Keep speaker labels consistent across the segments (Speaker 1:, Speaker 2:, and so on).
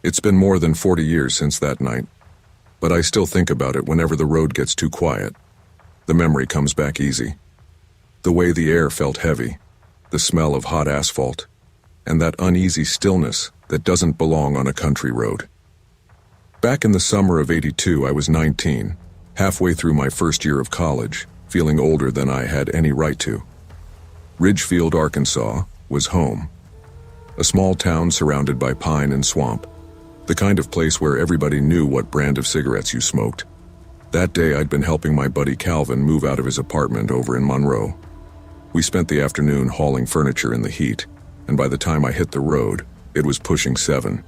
Speaker 1: It's been more than 40 years since that night, but I still think about it whenever the road gets too quiet. The memory comes back easy. The way the air felt heavy, the smell of hot asphalt, and that uneasy stillness that doesn't belong on a country road. Back in the summer of '82, I was 19, halfway through my first year of college, feeling older than I had any right to. Ridgefield, Arkansas, was home. A small town surrounded by pine and swamp, the kind of place where everybody knew what brand of cigarettes you smoked. That day I'd been helping my buddy Calvin move out of his apartment over in Monroe. We spent the afternoon hauling furniture in the heat, and by the time I hit the road, it was pushing 7.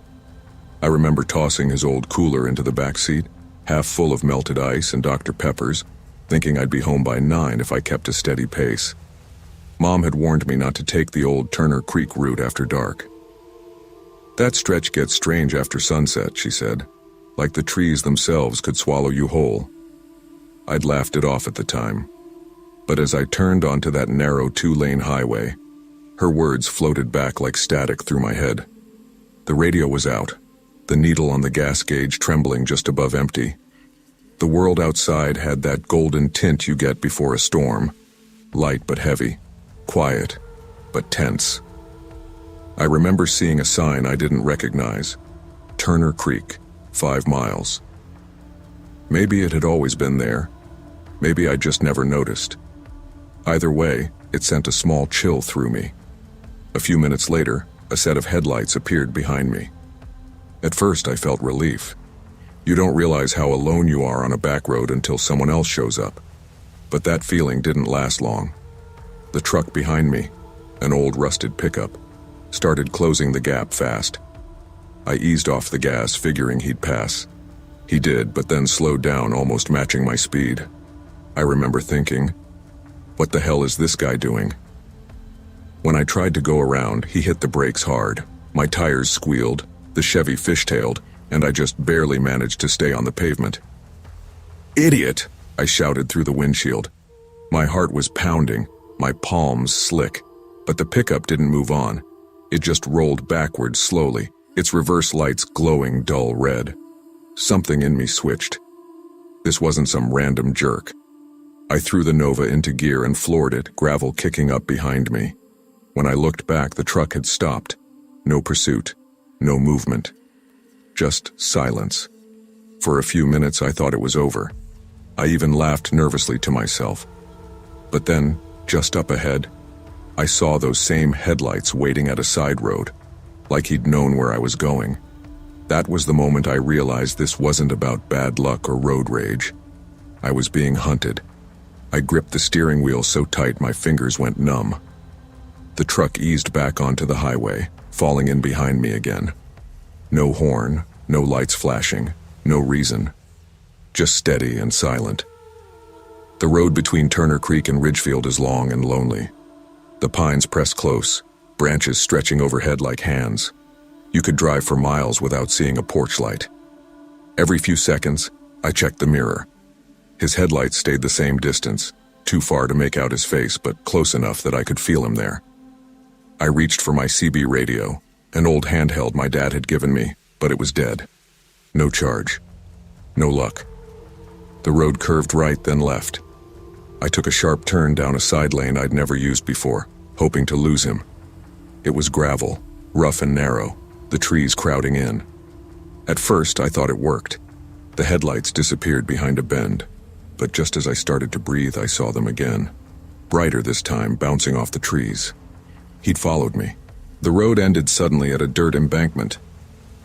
Speaker 1: I remember tossing his old cooler into the back seat, half full of melted ice and Dr. Peppers, thinking I'd be home by 9 if I kept a steady pace. Mom had warned me not to take the old Turner Creek route after dark. That stretch gets strange after sunset, she said, like the trees themselves could swallow you whole. I'd laughed it off at the time, but as I turned onto that narrow 2-lane highway, her words floated back like static through my head. The radio was out, the needle on the gas gauge trembling just above empty. The world outside had that golden tint you get before a storm, light but heavy, quiet but tense. I remember seeing a sign I didn't recognize, Turner Creek, 5 miles. Maybe it had always been there. Maybe I just never noticed. Either way, it sent a small chill through me. A few minutes later, a set of headlights appeared behind me. At first, I felt relief. You don't realize how alone you are on a back road until someone else shows up. But that feeling didn't last long. The truck behind me, an old rusted pickup, started closing the gap fast. I eased off the gas, figuring he'd pass. He did, but then slowed down, almost matching my speed. I remember thinking, what the hell is this guy doing? When I tried to go around, he hit the brakes hard. My tires squealed, the Chevy fishtailed, and I just barely managed to stay on the pavement. "Idiot!" I shouted through the windshield. My heart was pounding, my palms slick, but the pickup didn't move on. It just rolled backwards slowly, its reverse lights glowing dull red. Something in me switched. This wasn't some random jerk. I threw the Nova into gear and floored it, gravel kicking up behind me. When I looked back, the truck had stopped. No pursuit, no movement. Just silence. For a few minutes, I thought it was over. I even laughed nervously to myself. But then, just up ahead, I saw those same headlights waiting at a side road, like he'd known where I was going. That was the moment I realized this wasn't about bad luck or road rage. I was being hunted. I gripped the steering wheel so tight my fingers went numb. The truck eased back onto the highway, falling in behind me again. No horn, no lights flashing, no reason. Just steady and silent. The road between Turner Creek and Ridgefield is long and lonely. The pines press close, branches stretching overhead like hands. You could drive for miles without seeing a porch light. Every few seconds, I checked the mirror. His headlights stayed the same distance, too far to make out his face, but close enough that I could feel him there. I reached for my CB radio, an old handheld my dad had given me, but it was dead. No charge. No luck. The road curved right, then left. I took a sharp turn down a side lane I'd never used before, hoping to lose him. It was gravel, rough and narrow, the trees crowding in. At first, I thought it worked. The headlights disappeared behind a bend, but just as I started to breathe, I saw them again. Brighter this time, bouncing off the trees. He'd followed me. The road ended suddenly at a dirt embankment.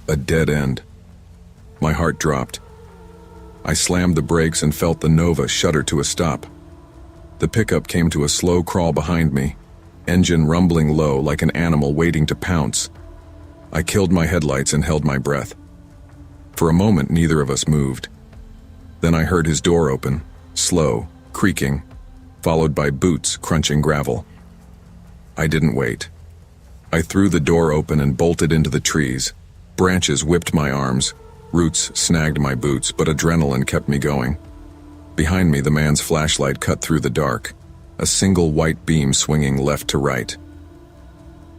Speaker 1: A dead end. My heart dropped. I slammed the brakes and felt the Nova shudder to a stop. The pickup came to a slow crawl behind me, engine rumbling low like an animal waiting to pounce. I killed my headlights and held my breath. For a moment, neither of us moved. Then I heard his door open, slow, creaking, followed by boots crunching gravel. I didn't wait. I threw the door open and bolted into the trees. Branches whipped my arms, roots snagged my boots, but adrenaline kept me going. Behind me, the man's flashlight cut through the dark, a single white beam swinging left to right.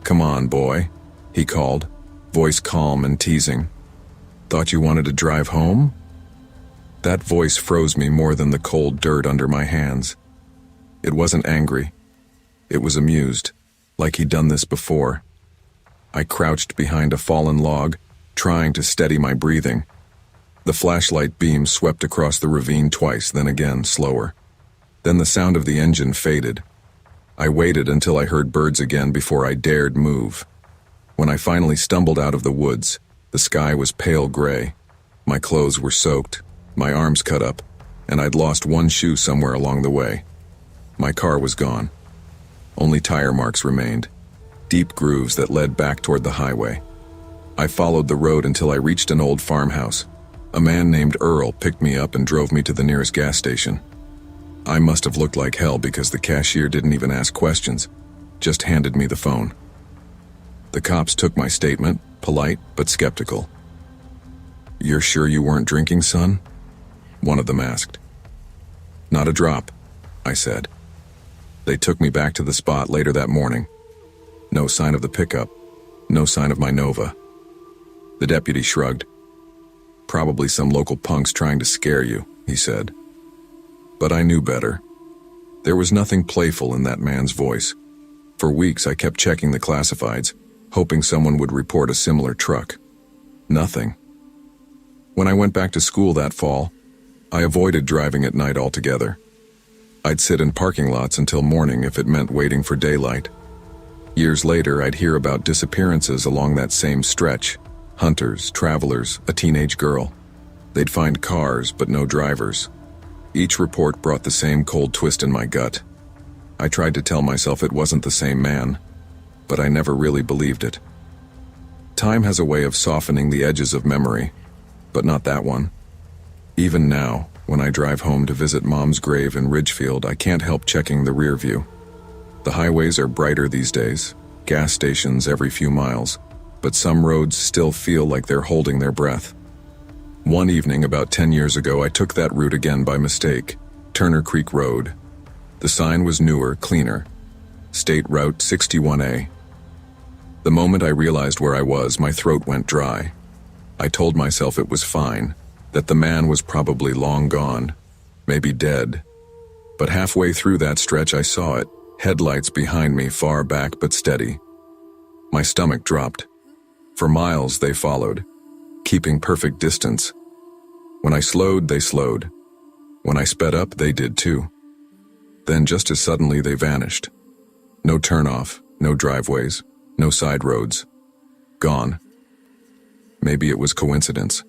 Speaker 1: "Come on, boy," he called, voice calm and teasing. Thought you wanted to drive home? That voice froze me more than the cold dirt under my hands. It wasn't angry. It was amused, like he'd done this before. I crouched behind a fallen log, trying to steady my breathing. The flashlight beam swept across the ravine twice, then again, slower. Then the sound of the engine faded. I waited until I heard birds again before I dared move. When I finally stumbled out of the woods, the sky was pale gray. My clothes were soaked, my arms cut up, and I'd lost one shoe somewhere along the way. My car was gone. Only tire marks remained, deep grooves that led back toward the highway. I followed the road until I reached an old farmhouse. A man named Earl picked me up and drove me to the nearest gas station. I must have looked like hell because the cashier didn't even ask questions, just handed me the phone. The cops took my statement, polite but skeptical. "You're sure you weren't drinking, son?" one of them asked. "Not a drop," I said. They took me back to the spot later that morning. No sign of the pickup, no sign of my Nova. The deputy shrugged. "Probably some local punks trying to scare you," he said. But I knew better. There was nothing playful in that man's voice. For weeks I kept checking the classifieds, hoping someone would report a similar truck. Nothing. When I went back to school that fall, I avoided driving at night altogether. I'd sit in parking lots until morning if it meant waiting for daylight. Years later, I'd hear about disappearances along that same stretch. Hunters, travelers, a teenage girl. They'd find cars, but no drivers. Each report brought the same cold twist in my gut. I tried to tell myself it wasn't the same man, but I never really believed it. Time has a way of softening the edges of memory, but not that one. Even now, when I drive home to visit Mom's grave in Ridgefield, I can't help checking the rear view. The highways are brighter these days, gas stations every few miles, but some roads still feel like they're holding their breath. One evening about 10 years ago, I took that route again by mistake, Turner Creek Road. The sign was newer, cleaner. State Route 61A. The moment I realized where I was, my throat went dry. I told myself it was fine, that the man was probably long gone, maybe dead. But halfway through that stretch I saw it, headlights behind me, far back but steady. My stomach dropped. For miles they followed, keeping perfect distance. When I slowed, they slowed. When I sped up, they did too. Then just as suddenly they vanished. No turnoff, no driveways, no side roads. Gone. Maybe it was coincidence.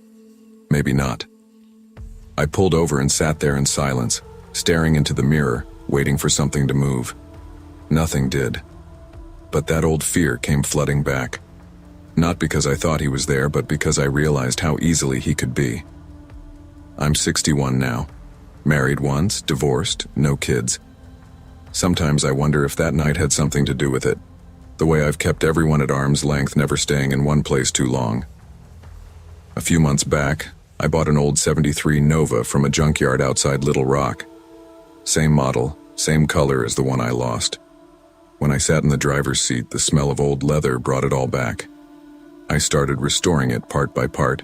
Speaker 1: Maybe not. I pulled over and sat there in silence, staring into the mirror, waiting for something to move. Nothing did. But that old fear came flooding back. Not because I thought he was there, but because I realized how easily he could be. I'm 61 now. Married once, divorced, no kids. Sometimes I wonder if that night had something to do with it. The way I've kept everyone at arm's length, never staying in one place too long. A few months back, I bought an old '73 Nova from a junkyard outside Little Rock. Same model, same color as the one I lost. When I sat in the driver's seat, the smell of old leather brought it all back. I started restoring it part by part,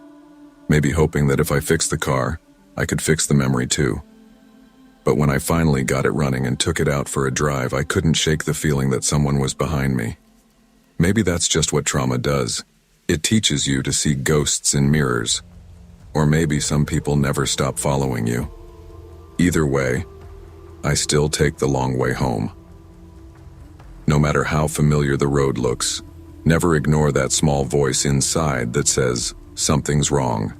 Speaker 1: maybe hoping that if I fixed the car, I could fix the memory too. But when I finally got it running and took it out for a drive, I couldn't shake the feeling that someone was behind me. Maybe that's just what trauma does. It teaches you to see ghosts in mirrors. Or maybe some people never stop following you. Either way, I still take the long way home. No matter how familiar the road looks, never ignore that small voice inside that says, something's wrong.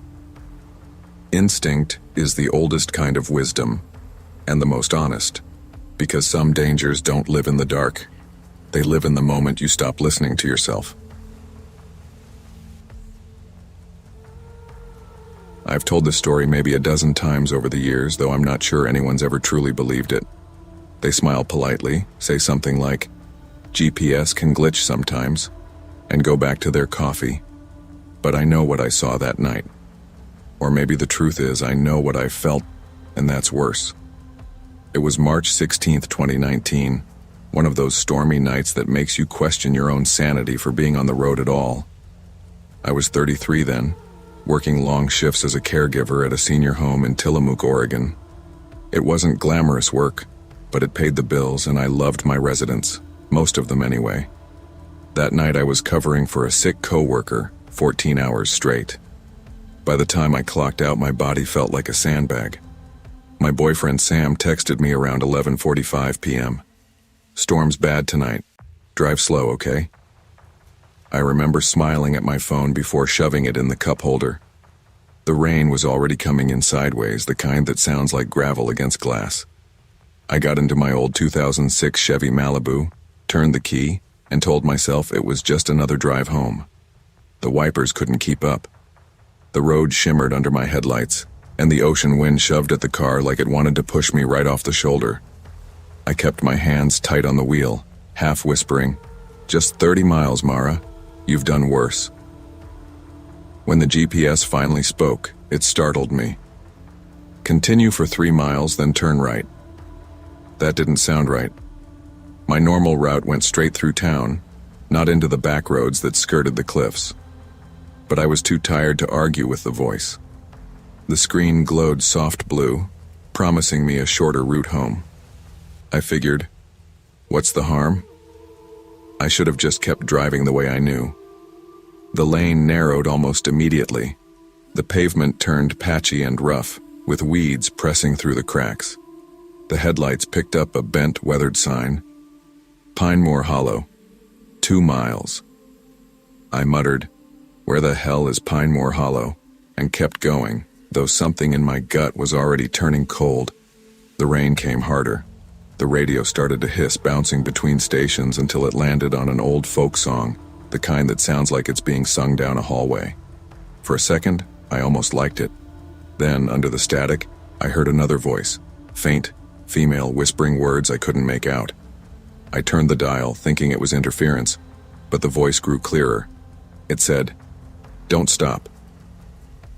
Speaker 1: Instinct is the oldest kind of wisdom, and the most honest, because some dangers don't live in the dark. They live in the moment you stop listening to yourself. I've told this story maybe a dozen times over the years, though I'm not sure anyone's ever truly believed it. They smile politely, say something like, GPS can glitch sometimes, and go back to their coffee. But I know what I saw that night. Or maybe the truth is I know what I felt, and that's worse. It was March 16th, 2019, one of those stormy nights that makes you question your own sanity for being on the road at all. I was 33 then, working long shifts as a caregiver at a senior home in Tillamook, Oregon. It wasn't glamorous work, but it paid the bills and I loved my residents, most of them anyway. That night I was covering for a sick coworker, 14 hours straight. By the time I clocked out, my body felt like a sandbag. My boyfriend Sam texted me around 11:45 p.m. "Storm's bad tonight. Drive slow, okay?" I remember smiling at my phone before shoving it in the cup holder. The rain was already coming in sideways, the kind that sounds like gravel against glass. I got into my old 2006 Chevy Malibu, turned the key, and told myself it was just another drive home. The wipers couldn't keep up. The road shimmered under my headlights, and the ocean wind shoved at the car like it wanted to push me right off the shoulder. I kept my hands tight on the wheel, half whispering, "Just 30 miles, Mara. You've done worse." When the GPS finally spoke, it startled me. "Continue for 3 miles, then turn right." That didn't sound right. My normal route went straight through town, not into the back roads that skirted the cliffs. But I was too tired to argue with the voice. The screen glowed soft blue, promising me a shorter route home. I figured, what's the harm? I should have just kept driving the way I knew. The lane narrowed almost immediately. The pavement turned patchy and rough, with weeds pressing through the cracks. The headlights picked up a bent, weathered sign. "Pinemore Hollow, 2 miles." I muttered, "Where the hell is Pinemore Hollow?" and kept going, though something in my gut was already turning cold. The rain came harder. The radio started to hiss, bouncing between stations until it landed on an old folk song, the kind that sounds like it's being sung down a hallway. For a second, I almost liked it. Then, under the static, I heard another voice, faint, female, whispering words I couldn't make out. I turned the dial, thinking it was interference, but the voice grew clearer. It said, "Don't stop."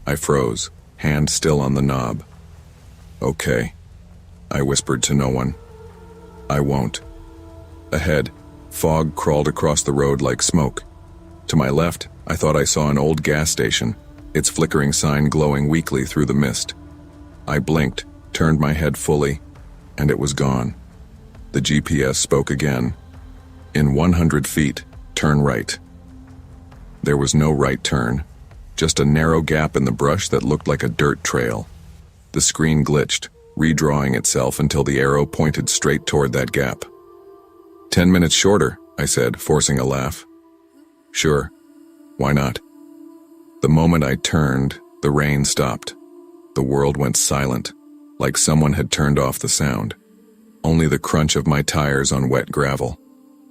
Speaker 1: I froze, hand still on the knob. "Okay," I whispered to no one. "I won't." Ahead, fog crawled across the road like smoke. To my left, I thought I saw an old gas station, its flickering sign glowing weakly through the mist. I blinked, turned my head fully, and it was gone. The GPS spoke again. "In 100 feet, turn right." There was no right turn, just a narrow gap in the brush that looked like a dirt trail. The screen glitched, redrawing itself until the arrow pointed straight toward that gap. 10 minutes shorter," I said, forcing a laugh. "Sure. Why not?" The moment I turned, the rain stopped. The world went silent, like someone had turned off the sound. Only the crunch of my tires on wet gravel.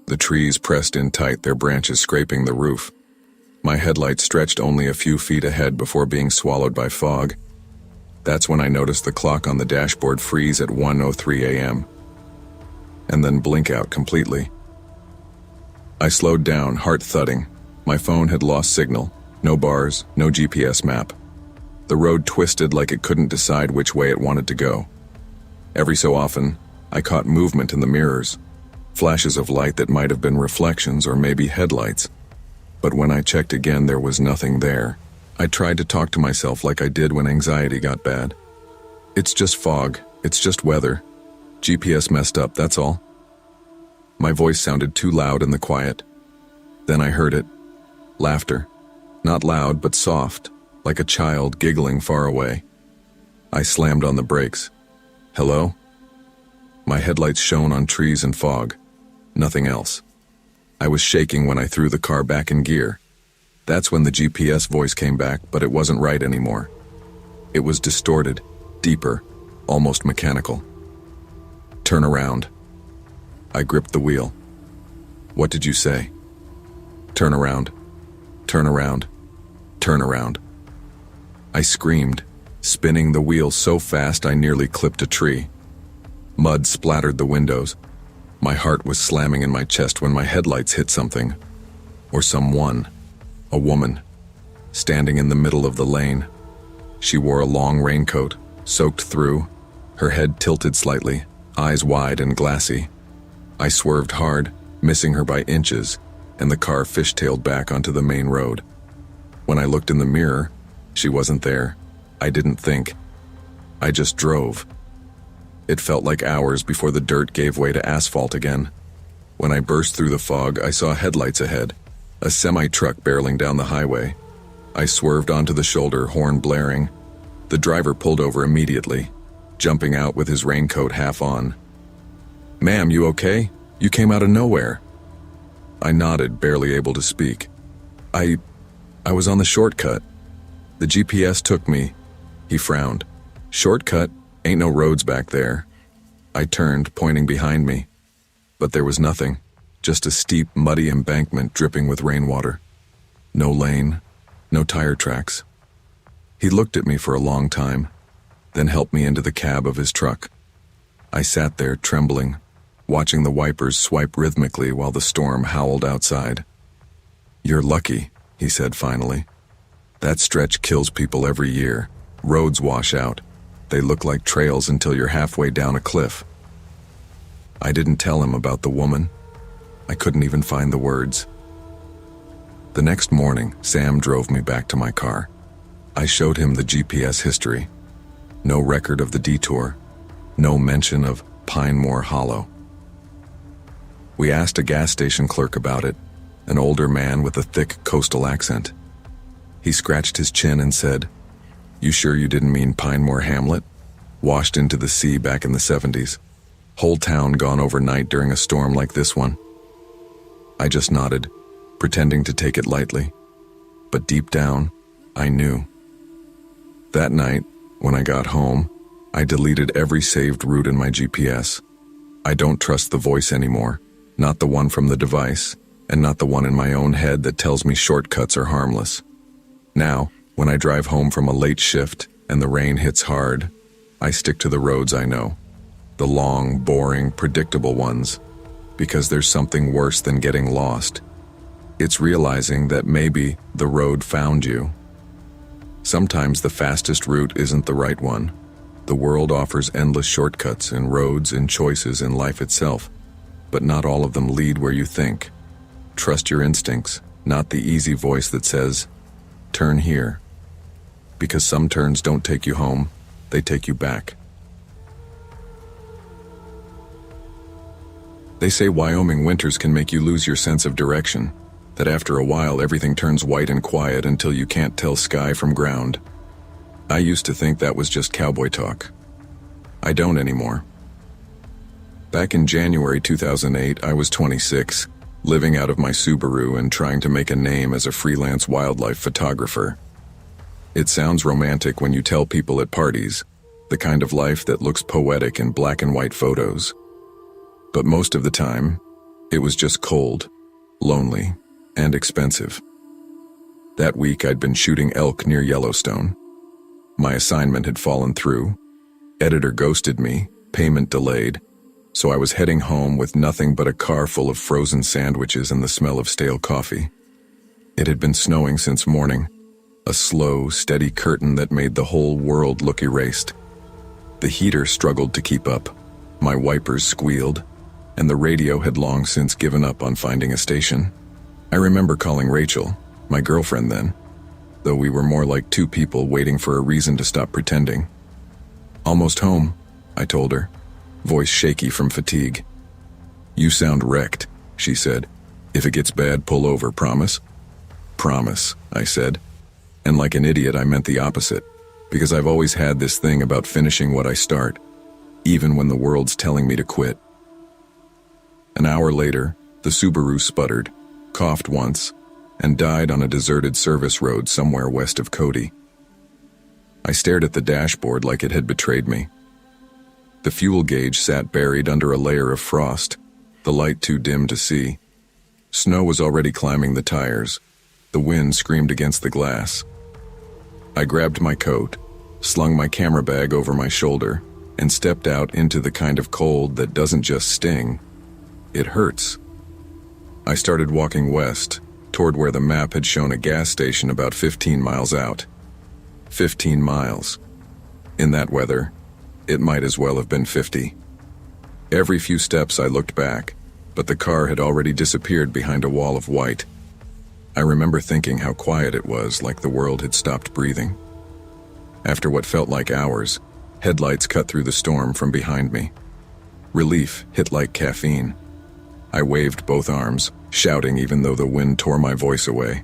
Speaker 1: The trees pressed in tight, their branches scraping the roof. My headlights stretched only a few feet ahead before being swallowed by fog. That's when I noticed the clock on the dashboard freeze at 1:03 a.m. and then blink out completely. I slowed down, heart thudding. My phone had lost signal. No bars, no GPS map. The road twisted like it couldn't decide which way it wanted to go. Every so often, I caught movement in the mirrors, flashes of light that might have been reflections or maybe headlights. But when I checked again, there was nothing there. I tried to talk to myself like I did when anxiety got bad. "It's just fog. It's just weather. GPS messed up, that's all." My voice sounded too loud in the quiet. Then I heard it. Laughter. Not loud, but soft, like a child giggling far away. I slammed on the brakes. "Hello?" My headlights shone on trees and fog. Nothing else. I was shaking when I threw the car back in gear. That's when the GPS voice came back, but it wasn't right anymore. It was distorted, deeper, almost mechanical. "Turn around." I gripped the wheel. "What did you say?" "Turn around. Turn around. Turn around." I screamed, spinning the wheel so fast I nearly clipped a tree. Mud splattered the windows. My heart was slamming in my chest when my headlights hit something. Or someone. A woman. Standing in the middle of the lane. She wore a long raincoat, soaked through, her head tilted slightly, eyes wide and glassy. I swerved hard, missing her by inches, and the car fishtailed back onto the main road. When I looked in the mirror, She wasn't there. I didn't think. I just drove. It felt like hours before the dirt gave way to asphalt again. When I burst through the fog, I saw headlights ahead, a semi-truck barreling down the highway. I swerved onto the shoulder, horn blaring. The driver pulled over immediately, jumping out with his raincoat half on. "Ma'am, you okay? You came out of nowhere." I nodded, barely able to speak. I was on the shortcut. The GPS took me." He frowned. "Shortcut? Ain't no roads back there." I turned, pointing behind me. But there was nothing, just a steep, muddy embankment dripping with rainwater. No lane, no tire tracks. He looked at me for a long time, then helped me into the cab of his truck. I sat there, trembling, watching the wipers swipe rhythmically while the storm howled outside. "You're lucky," he said finally. "That stretch kills people every year. Roads wash out. They look like trails until you're halfway down a cliff." I didn't tell him about the woman. I couldn't even find the words. The next morning, Sam drove me back to my car. I showed him the GPS history. No record of the detour. No mention of Pinemore Hollow. We asked a gas station clerk about it, an older man with a thick coastal accent. He scratched his chin and said, "You sure you didn't mean Pinemore Hamlet? Washed into the sea back in the 70s. Whole town gone overnight during a storm like this one." I just nodded, pretending to take it lightly. But deep down, I knew. That night, when I got home, I deleted every saved route in my GPS. I don't trust the voice anymore, not the one from the device, and not the one in my own head that tells me shortcuts are harmless. Now, when I drive home from a late shift and the rain hits hard, I stick to the roads I know. The long, boring, predictable ones, because there's something worse than getting lost. It's realizing that maybe the road found you. Sometimes the fastest route isn't the right one. The world offers endless shortcuts in roads and choices in life itself, but not all of them lead where you think. Trust your instincts, not the easy voice that says, "Turn here." Because some turns don't take you home, they take you back. They say Wyoming winters can make you lose your sense of direction, that after a while everything turns white and quiet until you can't tell sky from ground. I used to think that was just cowboy talk. I don't anymore. Back in January 2008, I was 26, living out of my Subaru and trying to make a name as a freelance wildlife photographer. It sounds romantic when you tell people at parties, the kind of life that looks poetic in black and white photos. But most of the time, it was just cold, lonely, and expensive. That week I'd been shooting elk near Yellowstone. My assignment had fallen through. Editor ghosted me, payment delayed, so I was heading home with nothing but a car full of frozen sandwiches and the smell of stale coffee. It had been snowing since morning, a slow, steady curtain that made the whole world look erased. The heater struggled to keep up, my wipers squealed, and the radio had long since given up on finding a station. I remember calling Rachel, my girlfriend then, though we were more like two people waiting for a reason to stop pretending. "Almost home," I told her, voice shaky from fatigue. "You sound wrecked," she said. "If it gets bad, pull over, promise?" "Promise," I said. And like an idiot, I meant the opposite, because I've always had this thing about finishing what I start, even when the world's telling me to quit. An hour later, the Subaru sputtered, coughed once, and died on a deserted service road somewhere west of Cody. I stared at the dashboard like it had betrayed me. The fuel gauge sat buried under a layer of frost, the light too dim to see. Snow was already climbing the tires. The wind screamed against the glass. I grabbed my coat, slung my camera bag over my shoulder, and stepped out into the kind of cold that doesn't just sting, it hurts. I started walking west, toward where the map had shown a gas station about 15 miles out. 15 miles. In that weather, it might as well have been 50. Every few steps I looked back, but the car had already disappeared behind a wall of white. I remember thinking how quiet it was, like the world had stopped breathing. After what felt like hours, headlights cut through the storm from behind me. Relief hit like caffeine. I waved both arms, shouting even though the wind tore my voice away.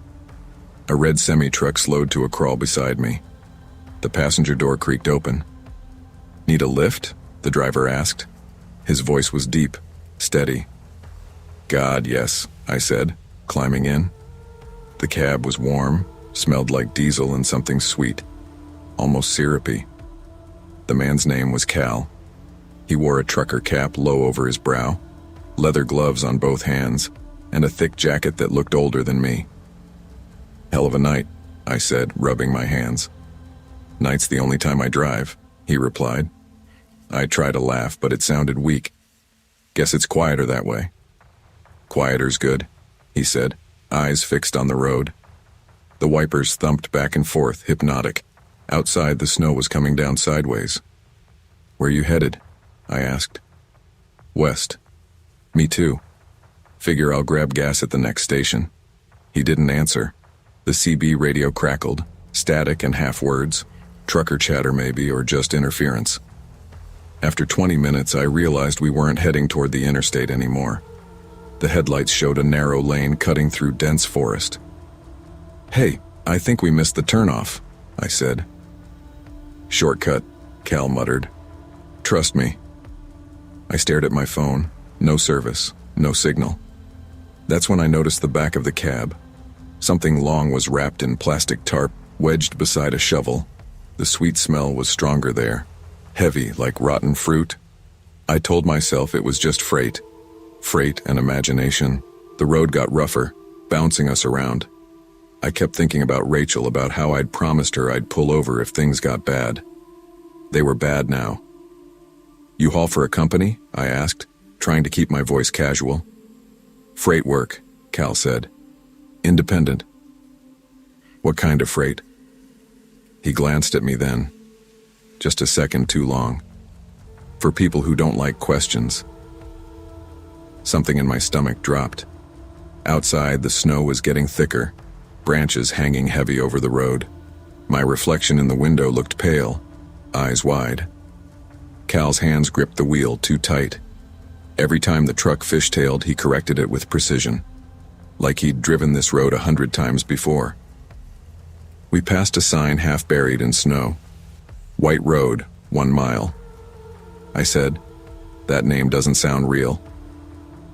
Speaker 1: A red semi-truck slowed to a crawl beside me. The passenger door creaked open. "Need a lift?" the driver asked. His voice was deep, steady. "God, yes," I said, climbing in. The cab was warm, smelled like diesel and something sweet, almost syrupy. The man's name was Cal. He wore a trucker cap low over his brow, leather gloves on both hands, and a thick jacket that looked older than me. "Hell of a night," I said, rubbing my hands. "Night's the only time I drive," he replied. I tried to laugh, but it sounded weak. "Guess it's quieter that way." "Quieter's good," he said, eyes fixed on the road. The wipers thumped back and forth, hypnotic. Outside, the snow was coming down sideways. "Where you headed?" I asked. "West." "Me too. Figure I'll grab gas at the next station." He didn't answer. The CB radio crackled, static and half words. Trucker chatter maybe, or just interference. After 20 minutes, I realized we weren't heading toward the interstate anymore. The headlights showed a narrow lane cutting through dense forest. "Hey, I think we missed the turnoff," I said. "Shortcut," Cal muttered. "Trust me." I stared at my phone. No service, no signal. That's when I noticed the back of the cab. Something long was wrapped in plastic tarp, wedged beside a shovel. The sweet smell was stronger there, heavy like rotten fruit. I told myself it was just freight. Freight and imagination. The road got rougher, bouncing us around. I kept thinking about Rachel, about how I'd promised her I'd pull over if things got bad. They were bad now. "You haul for a company?" I asked, trying to keep my voice casual. "Freight work," Cal said. "Independent." "What kind of freight?" He glanced at me then. Just a second too long. "For people who don't like questions." Something in my stomach dropped. Outside, the snow was getting thicker, branches hanging heavy over the road. My reflection in the window looked pale, eyes wide. Cal's hands gripped the wheel too tight. Every time the truck fishtailed, he corrected it with precision, like he'd driven this road 100 times before. We passed a sign half buried in snow. "White Road, 1 mile." I said, "That name doesn't sound real."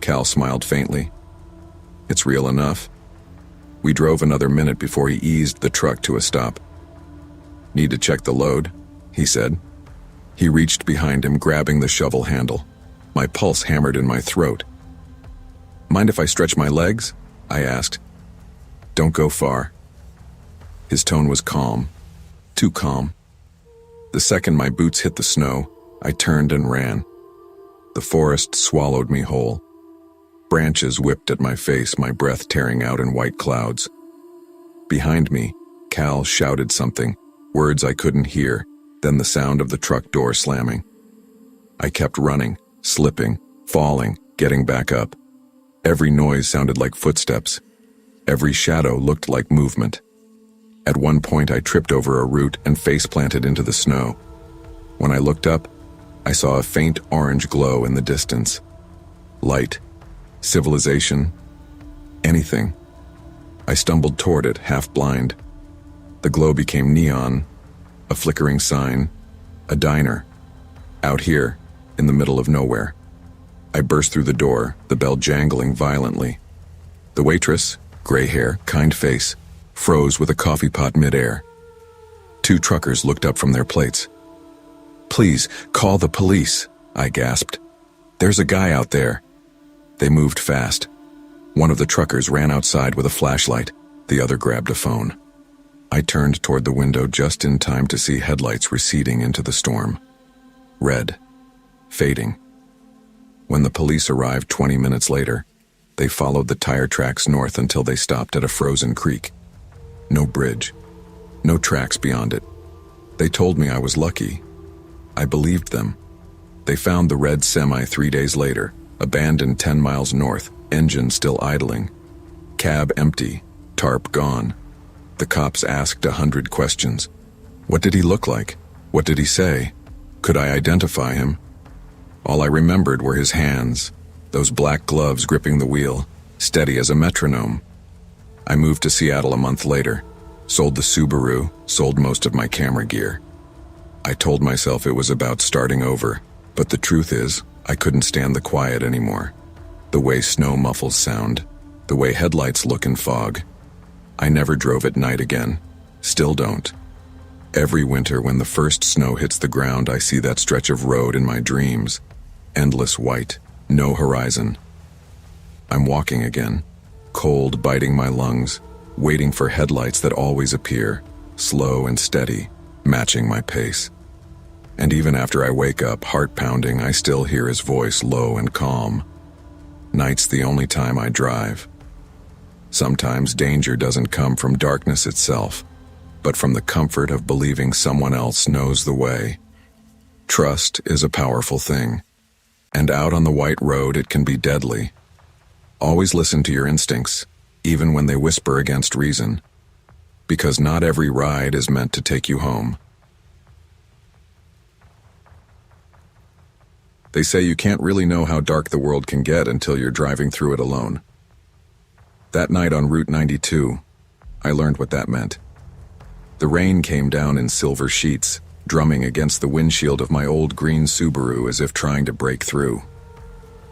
Speaker 1: Cal smiled faintly. "It's real enough." We drove another minute before he eased the truck to a stop. "Need to check the load," he said. He reached behind him, grabbing the shovel handle. My pulse hammered in my throat. "Mind if I stretch my legs?" I asked. "Don't go far." His tone was calm, too calm. The second my boots hit the snow, I turned and ran. The forest swallowed me whole. Branches whipped at my face, my breath tearing out in white clouds. Behind me, Cal shouted something, words I couldn't hear, then the sound of the truck door slamming. I kept running, slipping, falling, getting back up. Every noise sounded like footsteps. Every shadow looked like movement. At one point, I tripped over a root and face-planted into the snow. When I looked up, I saw a faint orange glow in the distance. Light. Civilization. Anything. I stumbled toward it, half blind. The glow became neon, a flickering sign, a diner. Out here, in the middle of nowhere. I burst through the door, the bell jangling violently. The waitress, gray hair, kind face, froze with a coffee pot midair. 2 truckers looked up from their plates. "Please, call the police," I gasped. "There's a guy out there." They moved fast. One of the truckers ran outside with a flashlight. The other grabbed a phone. I turned toward the window just in time to see headlights receding into the storm. Red. Fading. When the police arrived 20 minutes later, they followed the tire tracks north until they stopped at a frozen creek. No bridge. No tracks beyond it. They told me I was lucky. I believed them. They found the red semi 3 days later, abandoned 10 miles north, engine still idling. Cab empty, tarp gone. The cops asked 100 questions. What did he look like? What did he say? Could I identify him? All I remembered were his hands, those black gloves gripping the wheel, steady as a metronome. I moved to Seattle a month later, sold the Subaru, sold most of my camera gear. I told myself it was about starting over, but the truth is, I couldn't stand the quiet anymore. The way snow muffles sound, the way headlights look in fog. I never drove at night again. Still don't. Every winter when the first snow hits the ground, I see that stretch of road in my dreams. Endless white, no horizon. I'm walking again, cold biting my lungs, waiting for headlights that always appear, slow and steady, matching my pace. And even after I wake up, heart pounding, I still hear his voice low and calm. Night's the only time I drive. Sometimes danger doesn't come from darkness itself, but from the comfort of believing someone else knows the way. Trust is a powerful thing, and out on the white road it can be deadly. Always listen to your instincts, even when they whisper against reason, because not every ride is meant to take you home. They say you can't really know how dark the world can get until you're driving through it alone. That night on Route 92, I learned what that meant. The rain came down in silver sheets, drumming against the windshield of my old green Subaru as if trying to break through.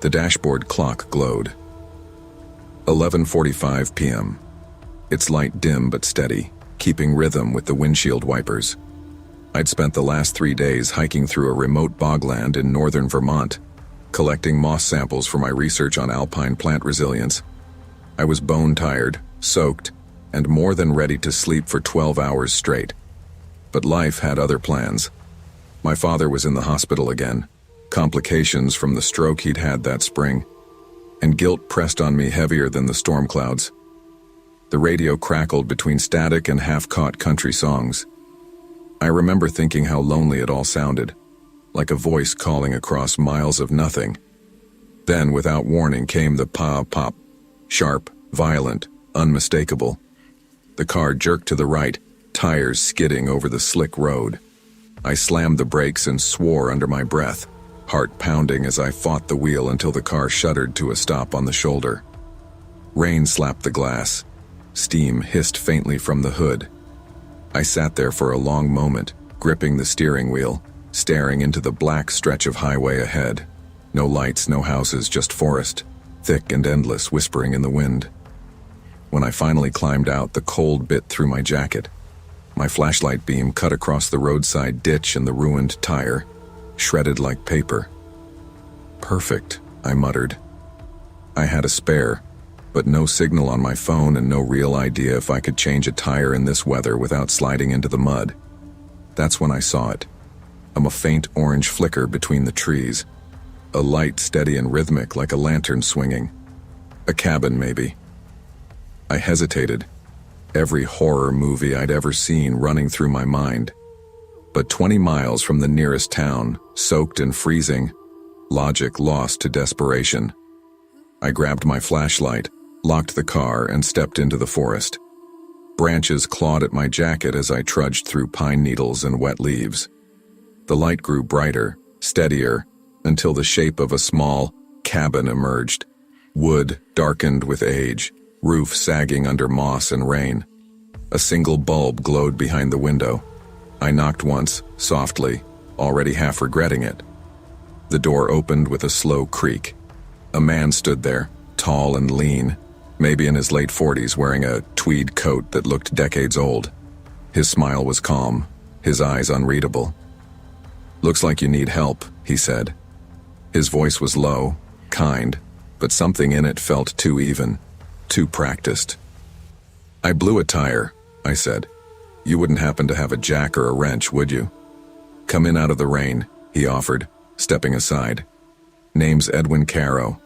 Speaker 1: The dashboard clock glowed. 11:45 p.m. Its light dim but steady, keeping rhythm with the windshield wipers. I'd spent the last 3 days hiking through a remote bogland in northern Vermont, collecting moss samples for my research on alpine plant resilience. I was bone-tired, soaked, and more than ready to sleep for 12 hours straight. But life had other plans. My father was in the hospital again, complications from the stroke he'd had that spring, and guilt pressed on me heavier than the storm clouds. The radio crackled between static and half-caught country songs. I remember thinking how lonely it all sounded, like a voice calling across miles of nothing. Then, without warning, came the pop, sharp, violent, unmistakable. The car jerked to the right, tires skidding over the slick road. I slammed the brakes and swore under my breath, heart pounding as I fought the wheel until the car shuddered to a stop on the shoulder. Rain slapped the glass. Steam hissed faintly from the hood. I sat there for a long moment, gripping the steering wheel, staring into the black stretch of highway ahead. No lights, no houses, just forest, thick and endless, whispering in the wind. When I finally climbed out, the cold bit through my jacket. My flashlight beam cut across the roadside ditch and the ruined tire, shredded like paper. Perfect, I muttered. I had a spare, but no signal on my phone and no real idea if I could change a tire in this weather without sliding into the mud. That's when I saw it. A faint orange flicker between the trees. A light steady and rhythmic like a lantern swinging. A cabin, maybe. I hesitated, every horror movie I'd ever seen running through my mind. But 20 miles from the nearest town, soaked and freezing, logic lost to desperation. I grabbed my flashlight, locked the car, and stepped into the forest. Branches clawed at my jacket as I trudged through pine needles and wet leaves. The light grew brighter, steadier, until the shape of a small cabin emerged. Wood darkened with age, roof sagging under moss and rain. A single bulb glowed behind the window. I knocked once, softly, already half regretting it. The door opened with a slow creak. A man stood there, tall and lean, maybe in his late 40s, wearing a tweed coat that looked decades old. His smile was calm, his eyes unreadable. "Looks like you need help," he said. His voice was low, kind, but something in it felt too even, too practiced. "I blew a tire," I said. "You wouldn't happen to have a jack or a wrench, would you?" "Come in out of the rain," he offered, stepping aside. "Name's Edwin Caro.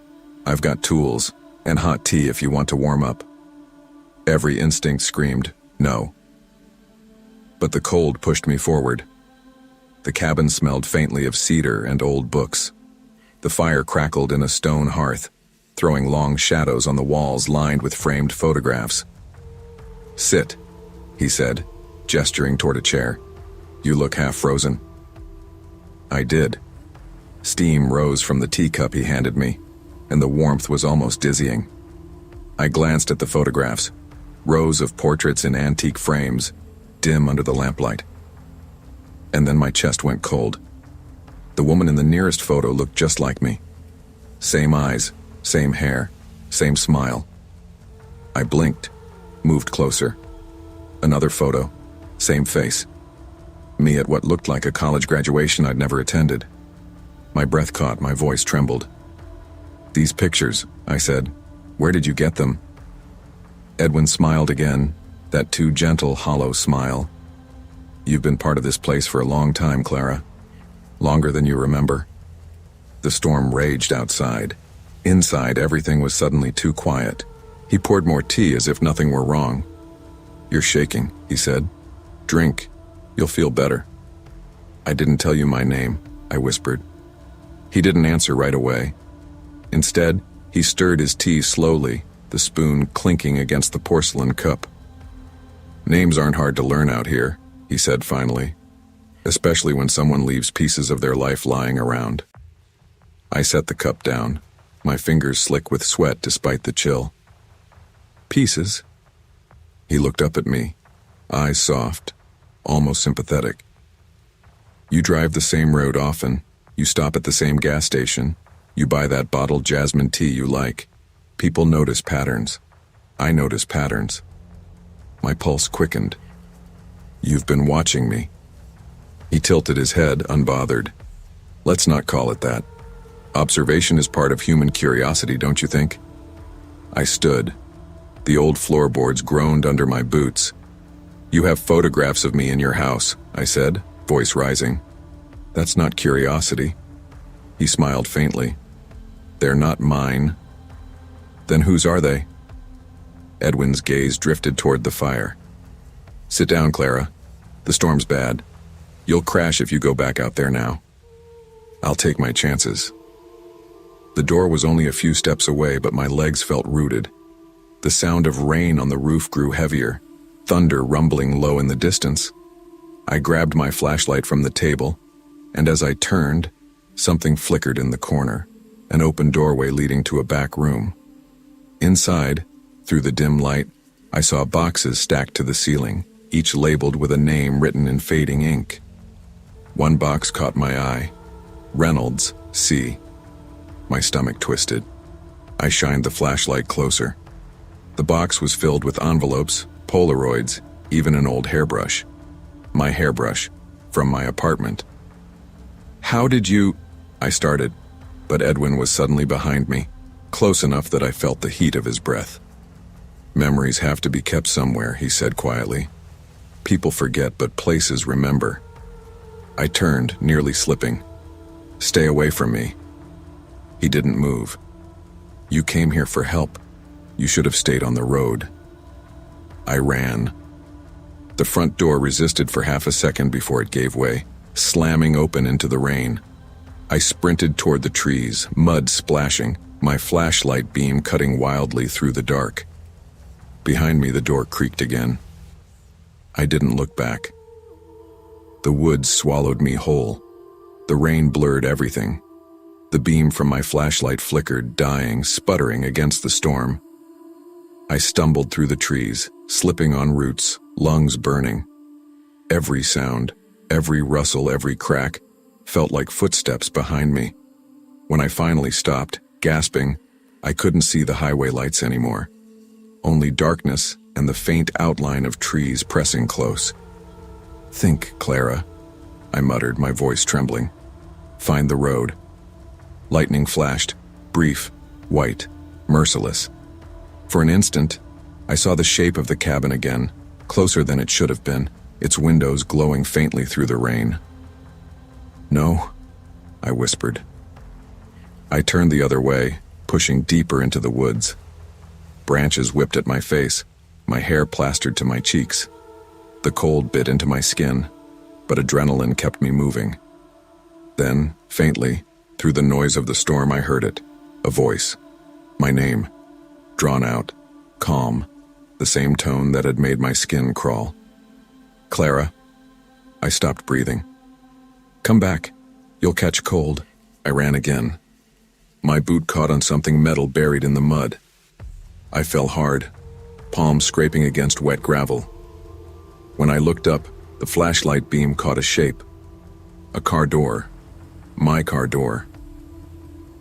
Speaker 1: I've got tools, and hot tea if you want to warm up." Every instinct screamed, no. But the cold pushed me forward. The cabin smelled faintly of cedar and old books. The fire crackled in a stone hearth, throwing long shadows on the walls lined with framed photographs. "Sit," he said, gesturing toward a chair. You look half frozen." I did. Steam rose from the teacup he handed me, and the warmth was almost dizzying. I glanced at the photographs, rows of portraits in antique frames, dim under the lamplight. And then my chest went cold. The woman in the nearest photo looked just like me. Same eyes, same hair, same smile. I blinked, moved closer. Another photo, same face. Me at what looked like a college graduation I'd never attended. My breath caught, my voice trembled. "These pictures," I said. "Where did you get them?" Edwin smiled again, that too gentle, hollow smile. "You've been part of this place for a long time, Clara. Longer than you remember." The storm raged outside. Inside, everything was suddenly too quiet. He poured more tea as if nothing were wrong. "You're shaking," he said. "Drink. You'll feel better." "I didn't tell you my name," I whispered. He didn't answer right away. Instead, he stirred his tea slowly, the spoon clinking against the porcelain cup. "Names aren't hard to learn out here," he said finally, "especially when someone leaves pieces of their life lying around." I set the cup down, my fingers slick with sweat despite the chill. "Pieces?" He looked up at me, eyes soft, almost sympathetic. "You drive the same road often. You stop at the same gas station. You buy that bottled jasmine tea you like. People notice patterns. I notice patterns." My pulse quickened. "You've been watching me." He tilted his head, unbothered. "Let's not call it that. Observation is part of human curiosity, don't you think?" I stood. The old floorboards groaned under my boots. "You have photographs of me in your house," I said, voice rising. "That's not curiosity." He smiled faintly. "They're not mine." "Then whose are they?" Edwin's gaze drifted toward the fire. "Sit down, Clara. The storm's bad. You'll crash if you go back out there now." "I'll take my chances." The door was only a few steps away, but my legs felt rooted. The sound of rain on the roof grew heavier, thunder rumbling low in the distance. I grabbed my flashlight from the table, and as I turned, something flickered in the corner, an open doorway leading to a back room. Inside, through the dim light, I saw boxes stacked to the ceiling, each labeled with a name written in fading ink. One box caught my eye. Reynolds, C. My stomach twisted. I shined the flashlight closer. The box was filled with envelopes, Polaroids, even an old hairbrush. My hairbrush, from my apartment. "How did you—" I started, but Edwin was suddenly behind me, close enough that I felt the heat of his breath. "Memories have to be kept somewhere," he said quietly. "People forget, but places remember." I turned, nearly slipping. "Stay away from me." He didn't move. "You came here for help. You should have stayed on the road." I ran. The front door resisted for half a second before it gave way, slamming open into the rain. I sprinted toward the trees, mud splashing, my flashlight beam cutting wildly through the dark. Behind me, the door creaked again. I didn't look back. The woods swallowed me whole. The rain blurred everything. The beam from my flashlight flickered, dying, sputtering against the storm. I stumbled through the trees, slipping on roots, lungs burning. Every sound, every rustle, every crack, felt like footsteps behind me. When I finally stopped, gasping, I couldn't see the highway lights anymore. Only darkness and the faint outline of trees pressing close. "Think, Clara," I muttered, my voice trembling. "Find the road." Lightning flashed, brief, white, merciless. For an instant, I saw the shape of the cabin again, closer than it should have been, its windows glowing faintly through the rain. "No," I whispered. I turned the other way, pushing deeper into the woods. Branches whipped at my face, my hair plastered to my cheeks. The cold bit into my skin, but adrenaline kept me moving. Then, faintly, through the noise of the storm, I heard it, a voice. My name, drawn out, calm, the same tone that had made my skin crawl. "Clara." I stopped breathing. "Come back. You'll catch cold." I ran again. My boot caught on something metal buried in the mud. I fell hard, palms scraping against wet gravel. When I looked up, the flashlight beam caught a shape. A car door. My car door.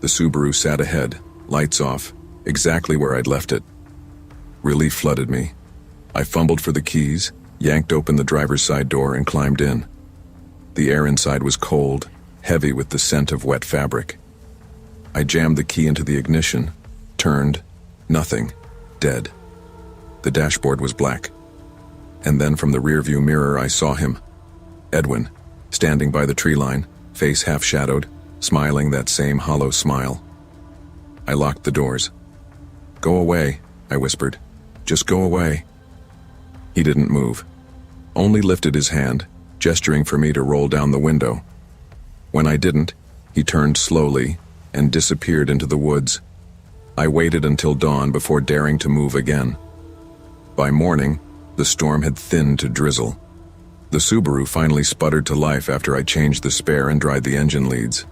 Speaker 1: The Subaru sat ahead, lights off, exactly where I'd left it. Relief flooded me. I fumbled for the keys, yanked open the driver's side door, and climbed in. The air inside was cold, heavy with the scent of wet fabric. I jammed the key into the ignition, turned, nothing, dead. The dashboard was black. And then from the rearview mirror I saw him, Edwin, standing by the tree line, face half-shadowed, smiling that same hollow smile. I locked the doors. "Go away," I whispered. "Just go away." He didn't move, only lifted his hand, gesturing for me to roll down the window. When I didn't, he turned slowly and disappeared into the woods. I waited until dawn before daring to move again. By morning, the storm had thinned to drizzle. The Subaru finally sputtered to life after I changed the spare and dried the engine leads.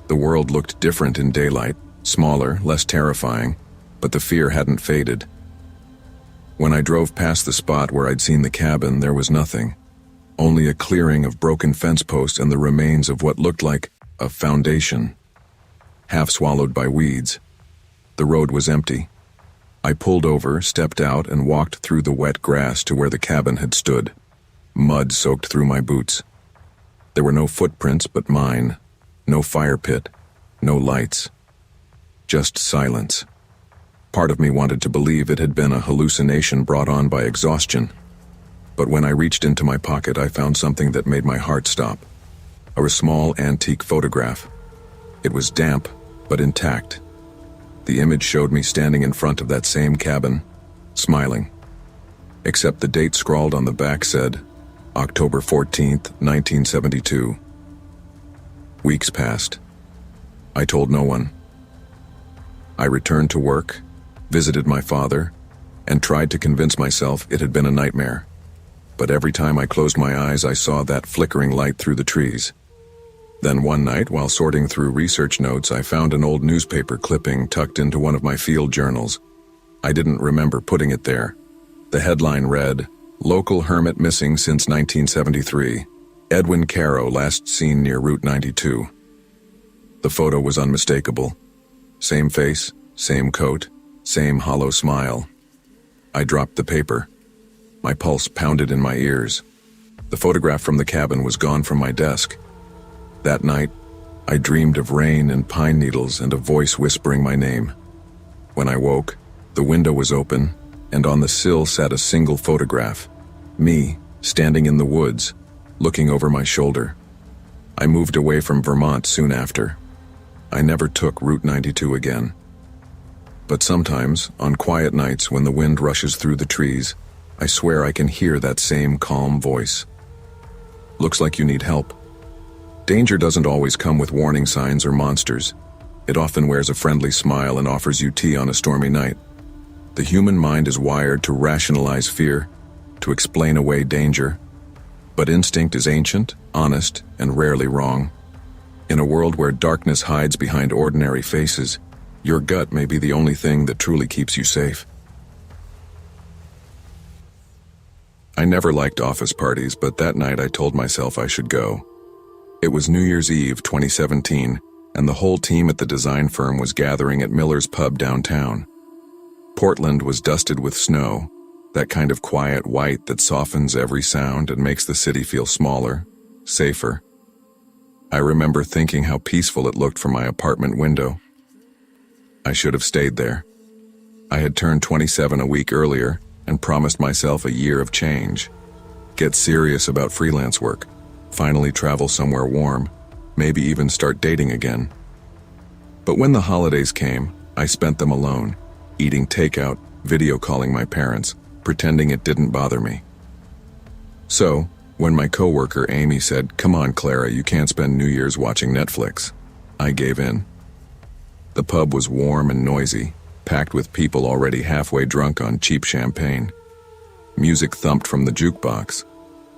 Speaker 1: The world looked different in daylight, smaller, less terrifying, but the fear hadn't faded. When I drove past the spot where I'd seen the cabin, there was nothing. Only a clearing of broken fence posts and the remains of what looked like a foundation, half swallowed by weeds. The road was empty. I pulled over, stepped out, and walked through the wet grass to where the cabin had stood. Mud soaked through my boots. There were no footprints but mine, no fire pit, no lights. Just silence. Part of me wanted to believe it had been a hallucination brought on by exhaustion. But when I reached into my pocket, I found something that made my heart stop. A small antique photograph. It was damp, but intact. The image showed me standing in front of that same cabin, smiling. Except the date scrawled on the back said, October 14th, 1972. Weeks passed. I told no one. I returned to work, visited my father, and tried to convince myself it had been a nightmare. But every time I closed my eyes, I saw that flickering light through the trees. Then one night, while sorting through research notes, I found an old newspaper clipping tucked into one of my field journals. I didn't remember putting it there. The headline read, "Local Hermit Missing Since 1973. Edwin Caro last seen near Route 92. The photo was unmistakable. Same face, same coat, same hollow smile. I dropped the paper. My pulse pounded in my ears. The photograph from the cabin was gone from my desk. That night, I dreamed of rain and pine needles and a voice whispering my name. When I woke, the window was open, and on the sill sat a single photograph. Me, standing in the woods, looking over my shoulder. I moved away from Vermont soon after. I never took Route 92 again. But sometimes, on quiet nights when the wind rushes through the trees, I swear I can hear that same calm voice. Looks like you need help. Danger doesn't always come with warning signs or monsters. It often wears a friendly smile and offers you tea on a stormy night. The human mind is wired to rationalize fear, to explain away danger. But instinct is ancient, honest, and rarely wrong. In a world where darkness hides behind ordinary faces, your gut may be the only thing that truly keeps you safe. I never liked office parties, but that night I told myself I should go. It was New Year's Eve 2017, and the whole team at the design firm was gathering at Miller's Pub downtown. Portland was dusted with snow, that kind of quiet white that softens every sound and makes the city feel smaller, safer. I remember thinking how peaceful it looked from my apartment window. I should have stayed there. I had turned 27 a week earlier and promised myself a year of change. Get serious about freelance work, finally travel somewhere warm, maybe even start dating again. But when the holidays came, I spent them alone, eating takeout, video calling my parents, pretending it didn't bother me. So, when my coworker Amy said, "Come on, Clara, you can't spend New Year's watching Netflix," I gave in. The pub was warm and noisy, packed with people already halfway drunk on cheap champagne. Music thumped from the jukebox.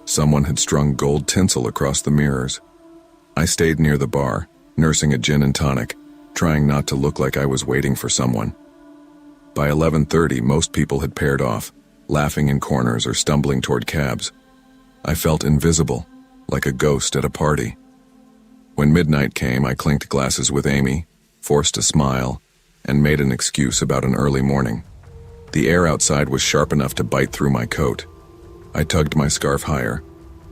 Speaker 1: Someone had strung gold tinsel across the mirrors. I stayed near the bar, nursing a gin and tonic, trying not to look like I was waiting for someone. By 11:30, most people had paired off, laughing in corners or stumbling toward cabs. I felt invisible, like a ghost at a party. When midnight came, I clinked glasses with Amy, forced a smile, and made an excuse about an early morning. The air outside was sharp enough to bite through my coat. I tugged my scarf higher,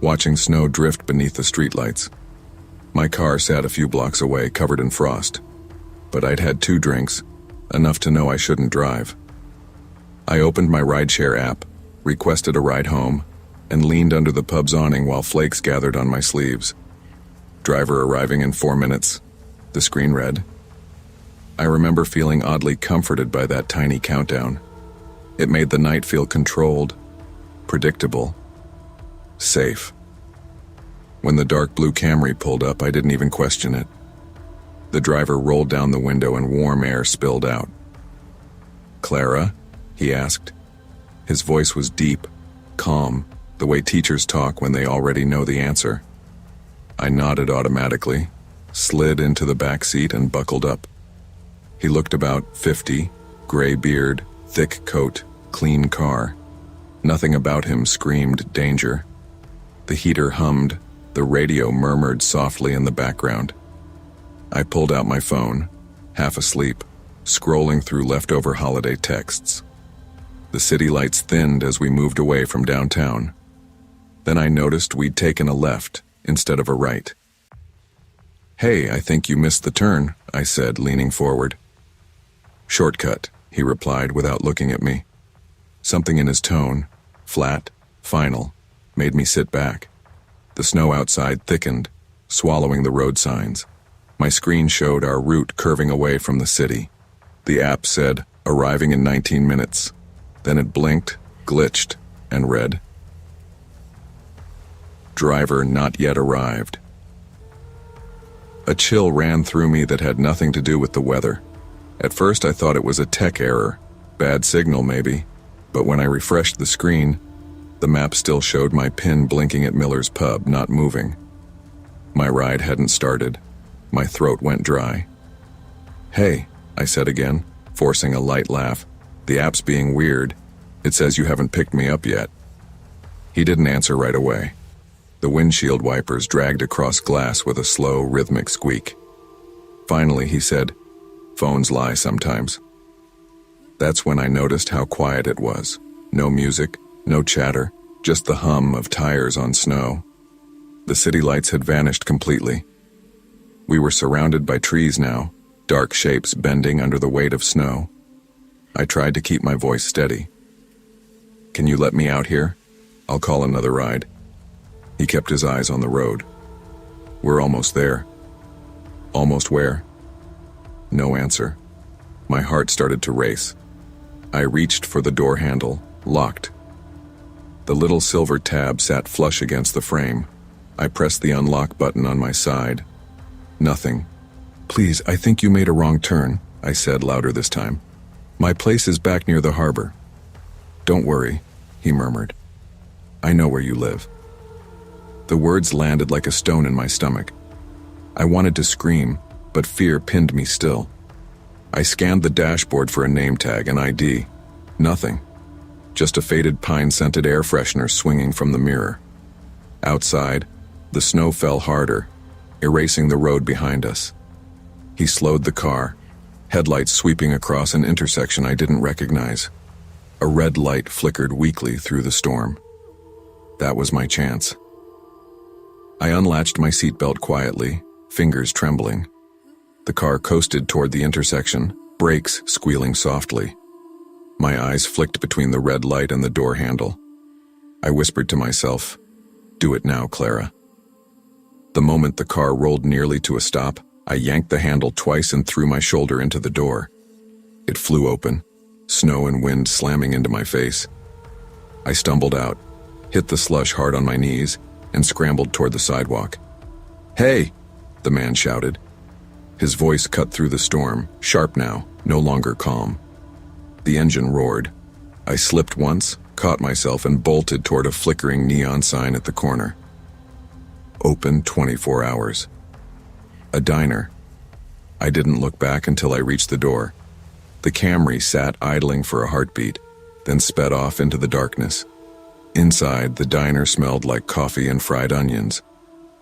Speaker 1: watching snow drift beneath the streetlights. My car sat a few blocks away, covered in frost. But I'd had 2 drinks, enough to know I shouldn't drive. I opened my rideshare app, requested a ride home, and leaned under the pub's awning while flakes gathered on my sleeves. Driver arriving in 4 minutes, the screen read. I remember feeling oddly comforted by that tiny countdown. It made the night feel controlled, predictable, safe. When the dark blue Camry pulled up, I didn't even question it. The driver rolled down the window and warm air spilled out. "Clara?" he asked. His voice was deep, calm, the way teachers talk when they already know the answer. I nodded automatically, slid into the back seat and buckled up. He looked about 50, gray beard, thick coat, clean car. Nothing about him screamed danger. The heater hummed, the radio murmured softly in the background. I pulled out my phone, half asleep, scrolling through leftover holiday texts. The city lights thinned as we moved away from downtown. Then I noticed we'd taken a left instead of a right. "Hey, I think you missed the turn," I said, leaning forward. "Shortcut," he replied without looking at me. Something in his tone, flat, final, made me sit back. The snow outside thickened, swallowing the road signs. My screen showed our route curving away from the city. The app said, "Arriving in 19 minutes." Then it blinked, glitched, and read, "Driver not yet arrived." A chill ran through me that had nothing to do with the weather. At first I thought it was a tech error, bad signal maybe, but when I refreshed the screen, the map still showed my pin blinking at Miller's Pub, not moving. My ride hadn't started. My throat went dry. "Hey," I said again, forcing a light laugh. "The app's being weird. It says you haven't picked me up yet." He didn't answer right away. The windshield wipers dragged across glass with a slow, rhythmic squeak. Finally, he said, "Phones lie sometimes." That's when I noticed how quiet it was. No music, no chatter, just the hum of tires on snow. The city lights had vanished completely. We were surrounded by trees now, dark shapes bending under the weight of snow. I tried to keep my voice steady. "Can you let me out here? I'll call another ride." He kept his eyes on the road. "We're almost there." "Almost where?" No answer. My heart started to race. I reached for the door handle, locked. The little silver tab sat flush against the frame. I pressed the unlock button on my side. Nothing. "Please, I think you made a wrong turn," I said louder this time. "My place is back near the harbor." "Don't worry," he murmured. "I know where you live." The words landed like a stone in my stomach. I wanted to scream, but fear pinned me still. I scanned the dashboard for a name tag, an ID. Nothing. Just a faded pine-scented air freshener swinging from the mirror. Outside, the snow fell harder, erasing the road behind us. He slowed the car, headlights sweeping across an intersection I didn't recognize. A red light flickered weakly through the storm. That was my chance. I unlatched my seatbelt quietly, fingers trembling. The car coasted toward the intersection, brakes squealing softly. My eyes flicked between the red light and the door handle. I whispered to myself, "Do it now, Clara." The moment the car rolled nearly to a stop, I yanked the handle twice and threw my shoulder into the door. It flew open, snow and wind slamming into my face. I stumbled out, hit the slush hard on my knees, and scrambled toward the sidewalk. "Hey!" the man shouted. His voice cut through the storm, sharp now, no longer calm. The engine roared. I slipped once, caught myself and bolted toward a flickering neon sign at the corner. Open 24 hours. A diner. I didn't look back until I reached the door. The Camry sat idling for a heartbeat, then sped off into the darkness. Inside, the diner smelled like coffee and fried onions.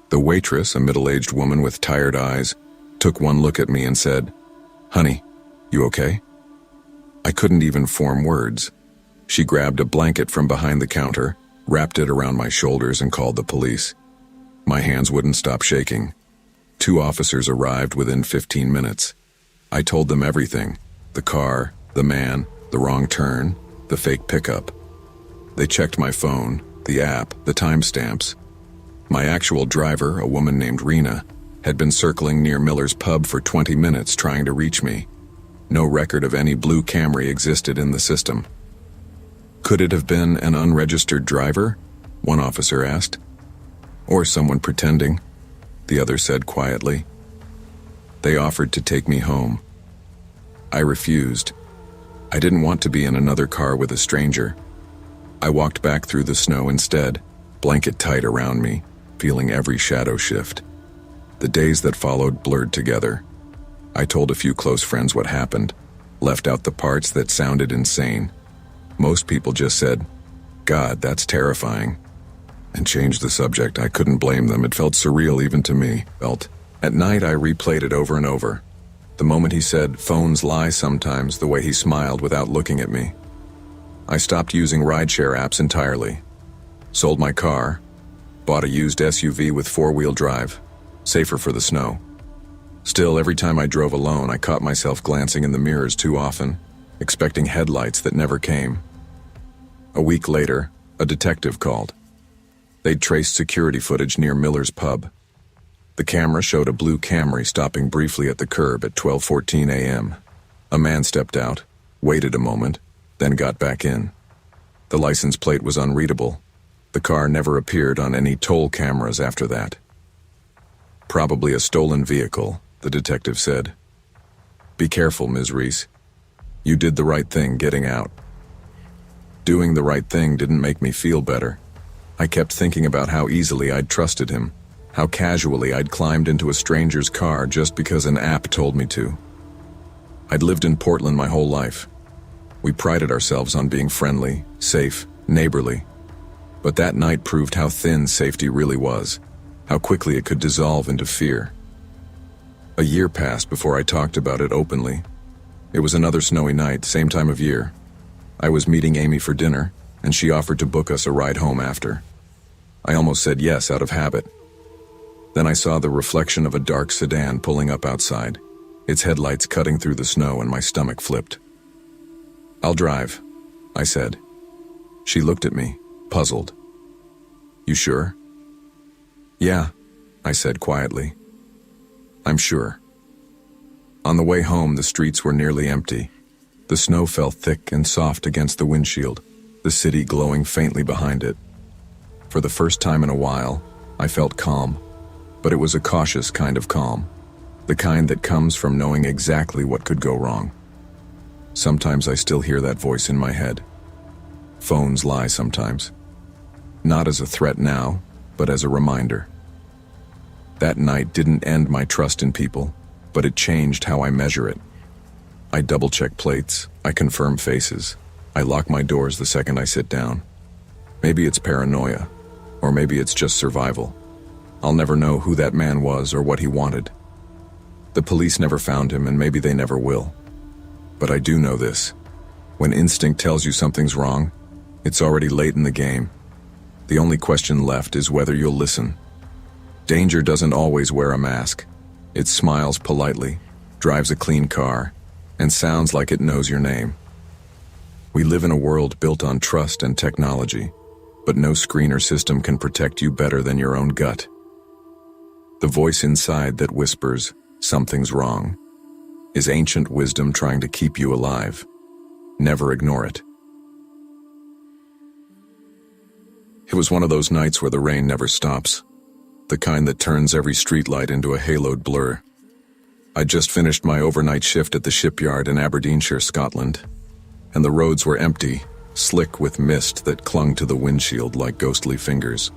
Speaker 1: The waitress, a middle-aged woman with tired eyes, took one look at me and said, "Honey, you okay?" I couldn't even form words. She grabbed a blanket from behind the counter, wrapped it around my shoulders, and called the police. My hands wouldn't stop shaking. 2 officers arrived within 15 minutes. I told them everything: the car, the man, the wrong turn, the fake pickup. They checked my phone, the app, the timestamps. My actual driver, a woman named Rena, had been circling near Miller's pub for 20 minutes trying to reach me. No record of any blue Camry existed in the system. Could it have been an unregistered driver? One officer asked. Or someone pretending, the other said quietly. They offered to take me home. I refused. I didn't want to be in another car with a stranger. I walked back through the snow instead, blanket tight around me, feeling every shadow shift. The days that followed blurred together. I told a few close friends what happened, left out the parts that sounded insane. Most people just said, "God, that's terrifying," and changed the subject. I couldn't blame them. It felt surreal even to me. At night, I replayed it over and over. The moment he said, "Phones lie sometimes," the way he smiled without looking at me. I stopped using rideshare apps entirely. Sold my car, bought a used SUV with 4-wheel drive, safer for the snow. Still, every time I drove alone, I caught myself glancing in the mirrors too often, expecting headlights that never came. A week later, a detective called. They'd traced security footage near Miller's pub. The camera showed a blue Camry stopping briefly at the curb at 12:14 a.m. A man stepped out, waited a moment, then got back in. The license plate was unreadable. The car never appeared on any toll cameras after that. "Probably a stolen vehicle," the detective said. "Be careful, Ms. Reese. You did the right thing getting out." Doing the right thing didn't make me feel better. I kept thinking about how easily I'd trusted him, how casually I'd climbed into a stranger's car just because an app told me to. I'd lived in Portland my whole life. We prided ourselves on being friendly, safe, neighborly. But that night proved how thin safety really was, how quickly it could dissolve into fear. A year passed before I talked about it openly. It was another snowy night, same time of year. I was meeting Amy for dinner, and she offered to book us a ride home after. I almost said yes out of habit. Then I saw the reflection of a dark sedan pulling up outside, its headlights cutting through the snow, and my stomach flipped. "I'll drive," I said. She looked at me, puzzled. "You sure?" "Yeah," I said quietly. "I'm sure." On the way home, the streets were nearly empty. The snow fell thick and soft against the windshield, the city glowing faintly behind it. For the first time in a while, I felt calm, but it was a cautious kind of calm, the kind that comes from knowing exactly what could go wrong. Sometimes I still hear that voice in my head. Phones lie sometimes. Not as a threat now, but as a reminder. That night didn't end my trust in people, but it changed how I measure it. I double-check plates, I confirm faces, I lock my doors the second I sit down. Maybe it's paranoia, or maybe it's just survival. I'll never know who that man was or what he wanted. The police never found him, and maybe they never will. But I do know this. When instinct tells you something's wrong, it's already late in the game. The only question left is whether you'll listen. Danger doesn't always wear a mask. It smiles politely, drives a clean car, and sounds like it knows your name. We live in a world built on trust and technology, but no screen or system can protect you better than your own gut. The voice inside that whispers, "Something's wrong," is ancient wisdom trying to keep you alive. Never ignore it. It was one of those nights where the rain never stops, the kind that turns every streetlight into a haloed blur. I'd just finished my overnight shift at the shipyard in Aberdeenshire, Scotland, and the roads were empty, slick with mist that clung to the windshield like ghostly fingers.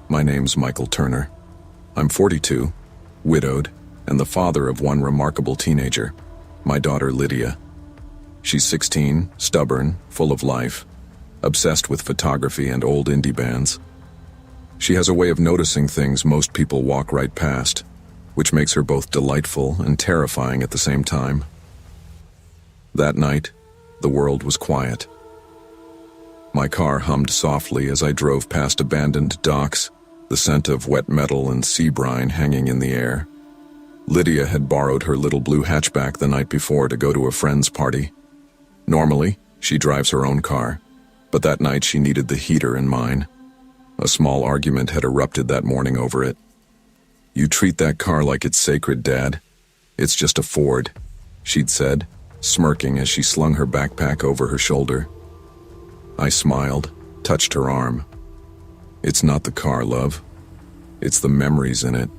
Speaker 1: My name's Michael Turner. I'm 42, widowed, and the father of one remarkable teenager, my daughter Lydia. She's 16, stubborn, full of life, obsessed with photography and old indie bands. She has a way of noticing things most people walk right past, which makes her both delightful and terrifying at the same time. That night, the world was quiet. My car hummed softly as I drove past abandoned docks, the scent of wet metal and sea brine hanging in the air. Lydia had borrowed her little blue hatchback the night before to go to a friend's party. Normally, she drives her own car, but that night she needed the heater in mine. A small argument had erupted that morning over it. "You treat that car like it's sacred, Dad. It's just a Ford," she'd said, smirking as she slung her backpack over her shoulder. I smiled, touched her arm. "It's not the car, love. It's the memories in it."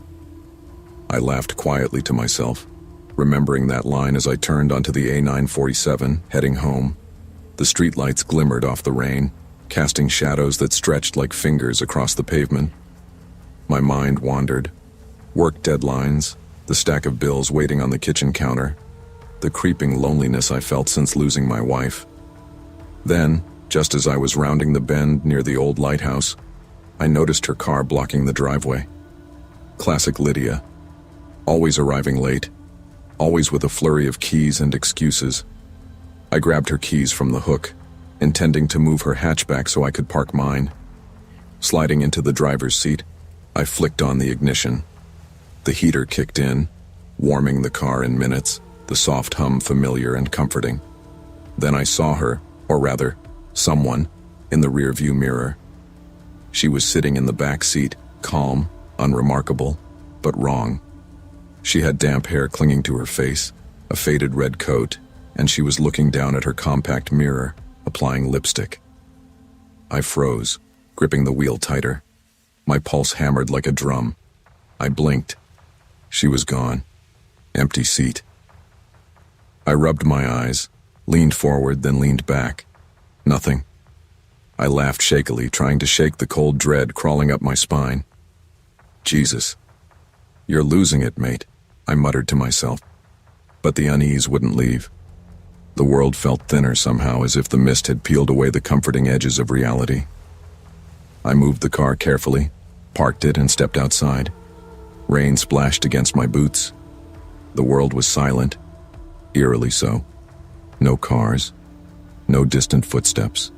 Speaker 1: I laughed quietly to myself, remembering that line as I turned onto the A947, heading home. The streetlights glimmered off the rain, casting shadows that stretched like fingers across the pavement. My mind wandered. Work deadlines, the stack of bills waiting on the kitchen counter, the creeping loneliness I felt since losing my wife. Then, just as I was rounding the bend near the old lighthouse, I noticed her car blocking the driveway. Classic Lydia. Always arriving late, always with a flurry of keys and excuses. I grabbed her keys from the hook, intending to move her hatchback so I could park mine. Sliding into the driver's seat, I flicked on the ignition. The heater kicked in, warming the car in minutes, the soft hum familiar and comforting. Then I saw her, or rather, someone, in the rearview mirror. She was sitting in the back seat, calm, unremarkable, but wrong. She had damp hair clinging to her face, a faded red coat, and she was looking down at her compact mirror, applying lipstick. I froze, gripping the wheel tighter. My pulse hammered like a drum. I blinked. She was gone. Empty seat. I rubbed my eyes, leaned forward, then leaned back. Nothing. I laughed shakily, trying to shake the cold dread crawling up my spine. "Jesus. You're losing it, mate," I muttered to myself. But the unease wouldn't leave. The world felt thinner somehow, as if the mist had peeled away the comforting edges of reality. I moved the car carefully, parked it, and stepped outside. Rain splashed against my boots. The world was silent, eerily so. No cars, no distant footsteps.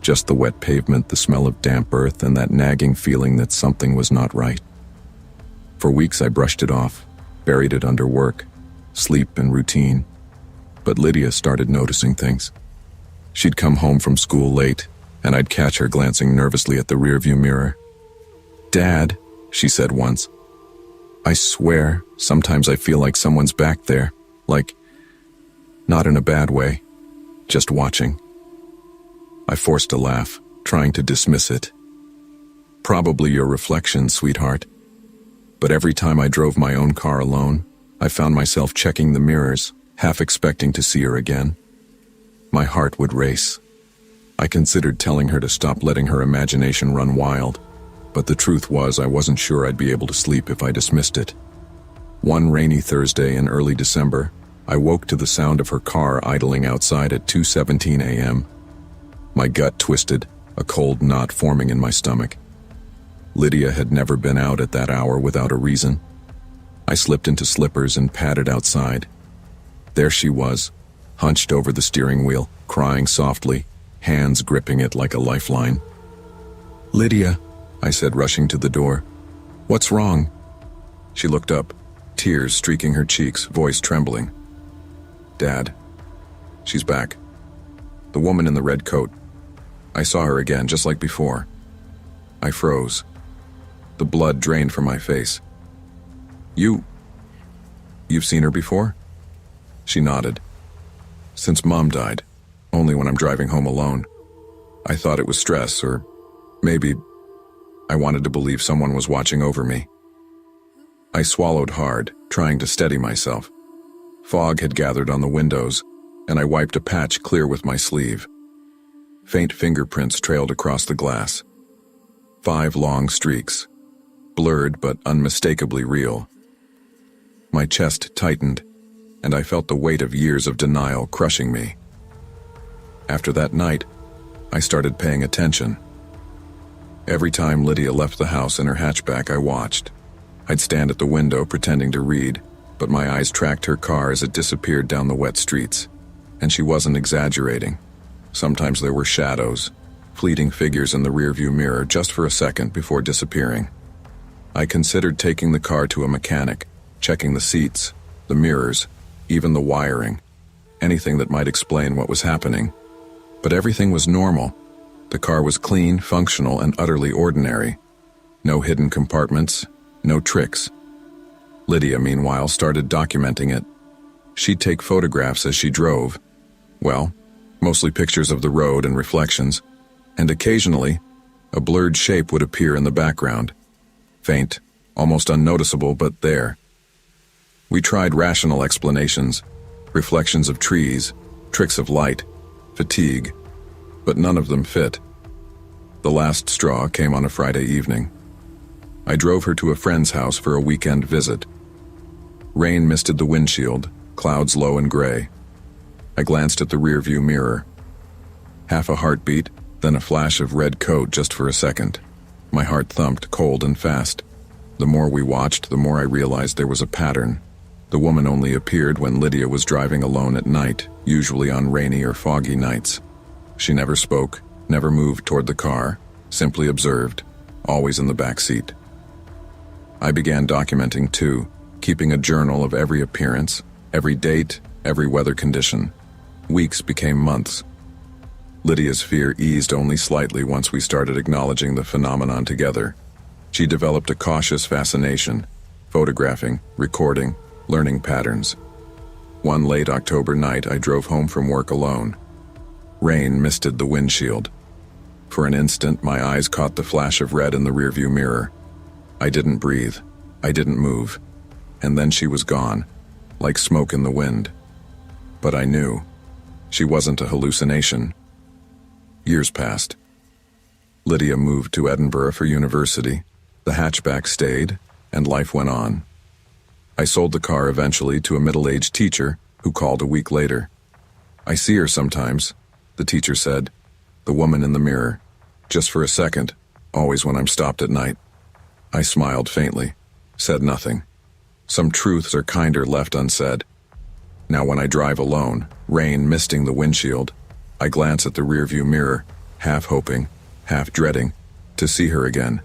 Speaker 1: Just the wet pavement, the smell of damp earth, and that nagging feeling that something was not right. For weeks I brushed it off, buried it under work, sleep, and routine. But Lydia started noticing things. She'd come home from school late, and I'd catch her glancing nervously at the rearview mirror. "Dad," she said once, "I swear, sometimes I feel like someone's back there, like, not in a bad way, just watching." I forced a laugh, trying to dismiss it. "Probably your reflection, sweetheart." But every time I drove my own car alone, I found myself checking the mirrors, half expecting to see her again. My heart would race. I considered telling her to stop letting her imagination run wild, but the truth was I wasn't sure I'd be able to sleep if I dismissed it. One rainy Thursday in early December, I woke to the sound of her car idling outside at 2:17 a.m. My gut twisted, a cold knot forming in my stomach. Lydia had never been out at that hour without a reason. I slipped into slippers and padded outside. There she was, hunched over the steering wheel, crying softly, hands gripping it like a lifeline. "Lydia," I said, rushing to the door. "What's wrong?" She looked up, tears streaking her cheeks, voice trembling. "Dad. She's back. The woman in the red coat. I saw her again, just like before." I froze. The blood drained from my face. You've seen her before?" She nodded. "Since Mom died, only when I'm driving home alone. I thought it was stress, or maybe I wanted to believe someone was watching over me." I swallowed hard, trying to steady myself. Fog had gathered on the windows, and I wiped a patch clear with my sleeve. Faint fingerprints trailed across the glass. 5 long streaks, blurred but unmistakably real. My chest tightened, and I felt the weight of years of denial crushing me. After that night, I started paying attention. Every time Lydia left the house in her hatchback, I watched. I'd stand at the window pretending to read, but my eyes tracked her car as it disappeared down the wet streets. And she wasn't exaggerating. Sometimes there were shadows, fleeting figures in the rearview mirror just for a second before disappearing. I considered taking the car to a mechanic, checking the seats, the mirrors, even the wiring, anything that might explain what was happening. But everything was normal. The car was clean, functional, and utterly ordinary. No hidden compartments, no tricks. Lydia, meanwhile, started documenting it. She'd take photographs as she drove. Well, mostly pictures of the road and reflections, and occasionally, a blurred shape would appear in the background. Faint, almost unnoticeable, but there. We tried rational explanations, reflections of trees, tricks of light, fatigue, but none of them fit. The last straw came on a Friday evening. I drove her to a friend's house for a weekend visit. Rain misted the windshield, clouds low and gray. I glanced at the rearview mirror. Half a heartbeat, then a flash of red coat just for a second. My heart thumped cold and fast. The more we watched, the more I realized there was a pattern. The woman only appeared when Lydia was driving alone at night, usually on rainy or foggy nights. She never spoke, never moved toward the car, simply observed, always in the back seat. I began documenting too, keeping a journal of every appearance, every date, every weather condition. Weeks became months. Lydia's fear eased only slightly once we started acknowledging the phenomenon together. She developed a cautious fascination, photographing, recording, learning patterns. One late October night, I drove home from work alone. Rain misted the windshield. For an instant, my eyes caught the flash of red in the rearview mirror. I didn't breathe. I didn't move. And then she was gone, like smoke in the wind. But I knew. She wasn't a hallucination. Years passed. Lydia moved to Edinburgh for university. The hatchback stayed, and life went on. I sold the car eventually to a middle-aged teacher who called a week later. "I see her sometimes," the teacher said. "The woman in the mirror. Just for a second, always when I'm stopped at night." I smiled faintly, said nothing. Some truths are kinder left unsaid. Now when I drive alone, rain misting the windshield, I glance at the rearview mirror, half hoping, half dreading, to see her again.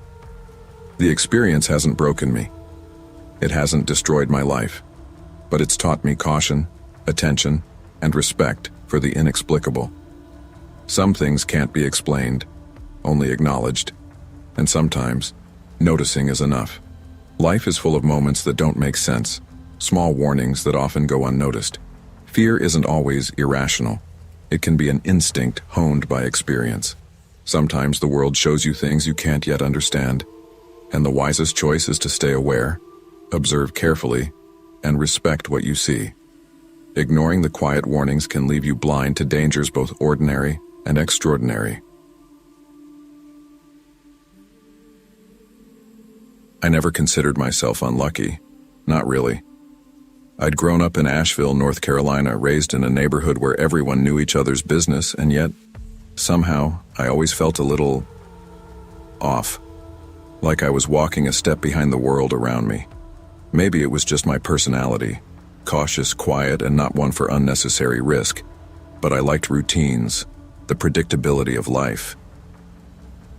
Speaker 1: The experience hasn't broken me. It hasn't destroyed my life, but it's taught me caution, attention, and respect for the inexplicable. Some things can't be explained, only acknowledged, and sometimes, noticing is enough. Life is full of moments that don't make sense, small warnings that often go unnoticed. Fear isn't always irrational. It can be an instinct honed by experience. Sometimes the world shows you things you can't yet understand, and the wisest choice is to stay aware, observe carefully, and respect what you see. Ignoring the quiet warnings can leave you blind to dangers both ordinary and extraordinary. I never considered myself unlucky. Not really. I'd grown up in Asheville, North Carolina, raised in a neighborhood where everyone knew each other's business, and yet, somehow, I always felt a little off, like I was walking a step behind the world around me. Maybe it was just my personality, cautious, quiet, and not one for unnecessary risk, but I liked routines, the predictability of life.